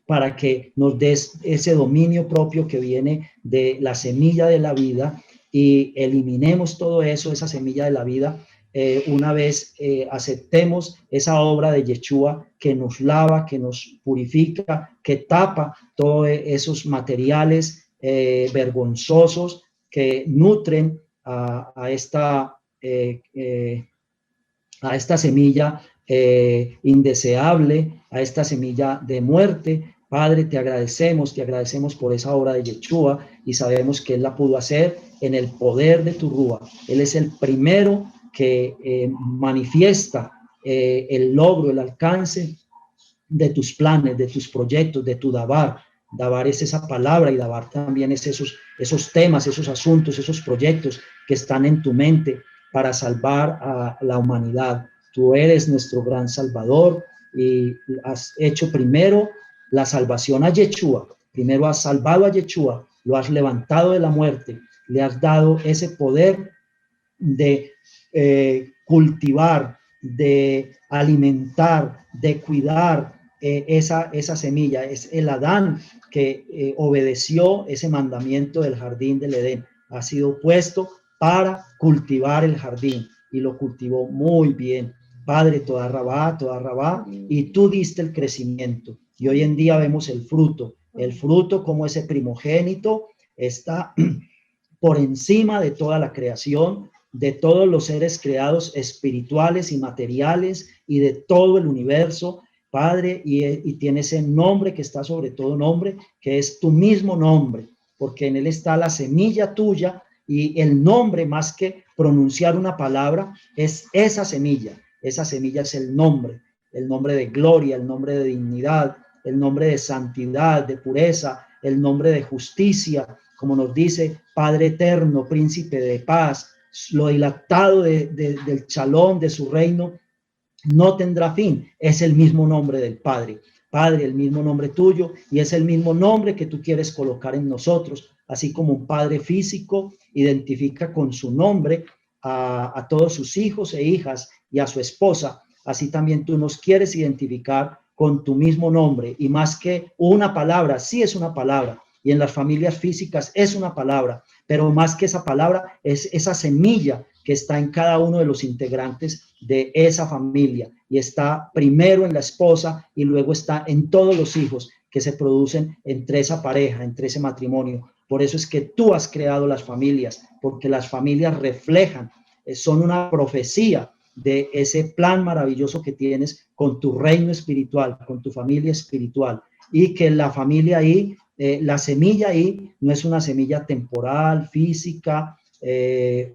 para que nos des ese dominio propio que viene de la semilla de la vida, y eliminemos todo eso, esa semilla de la vida, una vez aceptemos esa obra de Yeshua que nos lava, que nos purifica, que tapa todos esos materiales vergonzosos que nutren a esta semilla indeseable, a esta semilla de muerte. Padre, te agradecemos por esa obra de Yeshua, y sabemos que Él la pudo hacer en el poder de tu Rúa. Él es el primero que manifiesta el logro, el alcance de tus planes, de tus proyectos, de tu Dabar. Dabar es esa palabra, y Dabar también es esos temas, esos asuntos, esos proyectos que están en tu mente para salvar a la humanidad. Tú eres nuestro gran Salvador, y has hecho primero la salvación a Yeshua. Primero has salvado a Yeshua, lo has levantado de la muerte, le has dado ese poder de cultivar, de alimentar, de cuidar esa semilla. Es el Adán que obedeció ese mandamiento del jardín del Edén. Ha sido puesto para cultivar el jardín, y lo cultivó muy bien. Padre, toda rabá, y tú diste el crecimiento, y hoy en día vemos el fruto como ese primogénito está por encima de toda la creación, de todos los seres creados espirituales y materiales, y de todo el universo, Padre, y tiene ese nombre que está sobre todo nombre, que es tu mismo nombre, porque en él está la semilla tuya, y el nombre, más que pronunciar una palabra, es esa semilla. Esa semilla es el nombre de gloria, el nombre de dignidad, el nombre de santidad, de pureza, el nombre de justicia, como nos dice Padre eterno, príncipe de paz. Lo dilatado del shalom, de su reino, no tendrá fin. Es el mismo nombre del Padre. Padre, el mismo nombre tuyo, y es el mismo nombre que tú quieres colocar en nosotros, así como un padre físico identifica con su nombre a todos sus hijos e hijas y a su esposa. Así también tú nos quieres identificar con tu mismo nombre, y más que una palabra, sí es una palabra, y en las familias físicas es una palabra, pero más que esa palabra es esa semilla que está en cada uno de los integrantes de esa familia, y está primero en la esposa, y luego está en todos los hijos que se producen entre esa pareja, entre ese matrimonio. Por eso es que tú has creado las familias, porque las familias reflejan, son una profecía de ese plan maravilloso que tienes con tu reino espiritual, con tu familia espiritual, y que la familia ahí, la semilla ahí no es una semilla temporal, física,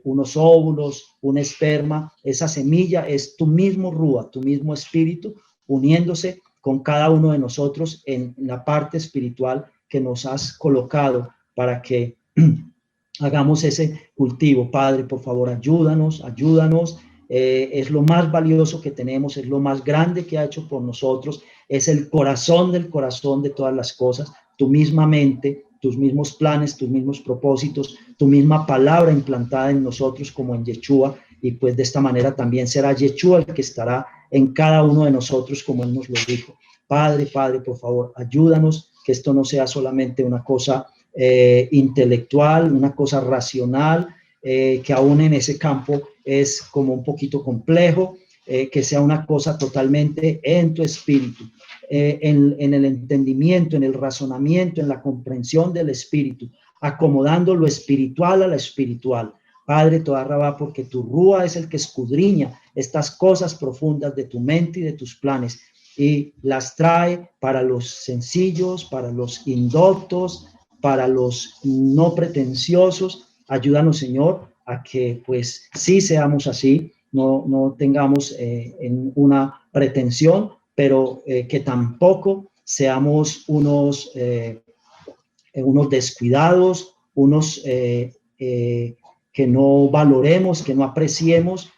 unos óvulos, un esperma. Esa semilla es tu mismo Rúa, tu mismo espíritu, uniéndose con cada uno de nosotros en la parte espiritual que nos has colocado para que hagamos ese cultivo. Padre, por favor, ayúdanos. Es lo más valioso que tenemos, es lo más grande que ha hecho por nosotros, es el corazón del corazón de todas las cosas, tu misma mente, tus mismos planes, tus mismos propósitos, tu misma palabra implantada en nosotros como en Yeshua, y pues de esta manera también será Yeshua el que estará en cada uno de nosotros, como él nos lo dijo. Padre, por favor, ayúdanos, que esto no sea solamente una cosa intelectual, una cosa racional, que aún en ese campo es como un poquito complejo, que sea una cosa totalmente en tu espíritu, en el entendimiento, en el razonamiento, en la comprensión del espíritu, acomodando lo espiritual a la espiritual. Padre, toda rabá, porque tu Rúa es el que escudriña estas cosas profundas de tu mente y de tus planes, y las trae para los sencillos, para los indoctos, para los no pretenciosos. Ayúdanos, Señor, a que pues sí seamos así, no tengamos en una pretensión, pero que tampoco seamos unos descuidados, unos que no valoremos, que no apreciemos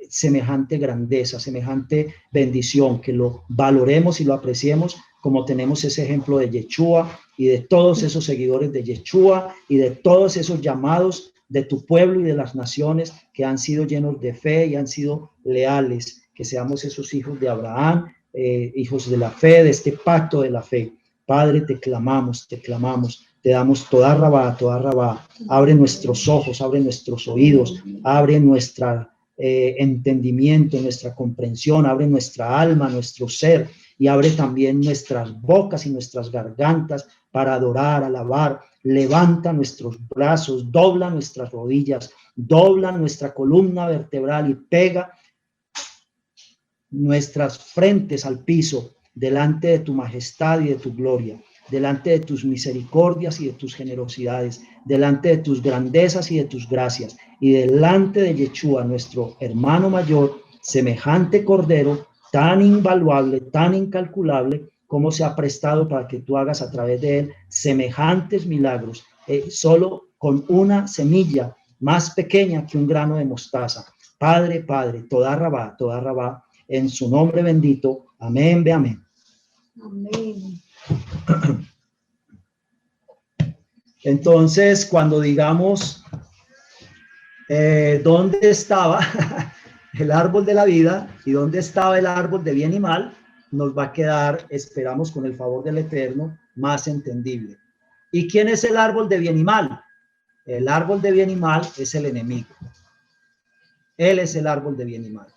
semejante grandeza, semejante bendición, que lo valoremos y lo apreciemos como tenemos ese ejemplo de Yeshua y de todos esos seguidores de Yeshua y de todos esos llamados de tu pueblo y de las naciones que han sido llenos de fe y han sido leales, que seamos esos hijos de Abraham, hijos de la fe, de este pacto de la fe. Padre, te clamamos, te damos toda rabá, abre nuestros ojos, abre nuestros oídos, abre nuestro entendimiento, nuestra comprensión, abre nuestra alma, nuestro ser, y abre también nuestras bocas y nuestras gargantas para adorar, alabar. Levanta nuestros brazos, dobla nuestras rodillas, dobla nuestra columna vertebral y pega nuestras frentes al piso delante de tu majestad y de tu gloria, delante de tus misericordias y de tus generosidades, delante de tus grandezas y de tus gracias, y delante de Yeshua, nuestro hermano mayor, semejante cordero, tan invaluable, tan incalculable, como se ha prestado para que tú hagas a través de él semejantes milagros, solo con una semilla más pequeña que un grano de mostaza. Padre, toda rabá, en su nombre bendito. Amén, amén. Amén. Entonces, cuando digamos dónde estaba el árbol de la vida y dónde estaba el árbol de bien y mal, nos va a quedar, esperamos con el favor del Eterno, más entendible. ¿Y quién es el árbol de bien y mal? El árbol de bien y mal es el enemigo. Él es el árbol de bien y mal.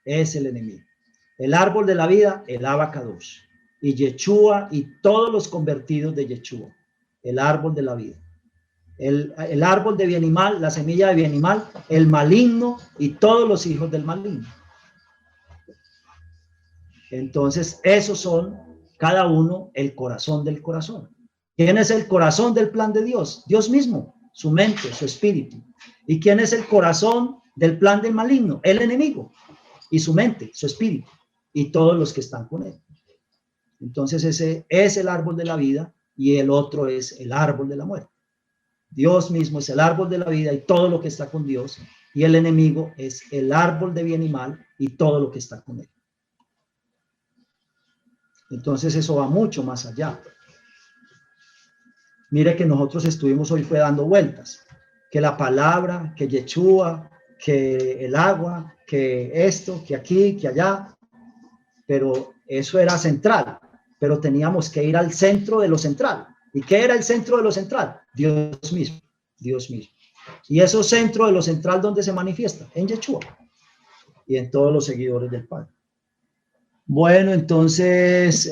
Es el enemigo. El árbol de la vida, el Abacadosh. Y Yeshua y todos los convertidos de Yeshua. El árbol de la vida. El árbol de bien y mal, la semilla de bien y mal, el maligno y todos los hijos del maligno. Entonces, esos son cada uno el corazón del corazón. ¿Quién es el corazón del plan de Dios? Dios mismo, su mente, su espíritu. ¿Y quién es el corazón del plan del maligno? El enemigo y su mente, su espíritu y todos los que están con él. Entonces, ese es el árbol de la vida y el otro es el árbol de la muerte. Dios mismo es el árbol de la vida y todo lo que está con Dios, y el enemigo es el árbol de bien y mal y todo lo que está con él. Entonces eso va mucho más allá. Mire que nosotros estuvimos hoy fue dando vueltas, que la palabra, que Yeshua, que el agua, que esto, que aquí, que allá, pero eso era central, pero teníamos que ir al centro de lo central. ¿Y qué era el centro de lo central? Dios mismo, Dios mismo. Y eso centro de lo central, ¿dónde se manifiesta? En Yeshua y en todos los seguidores del Padre. Bueno, entonces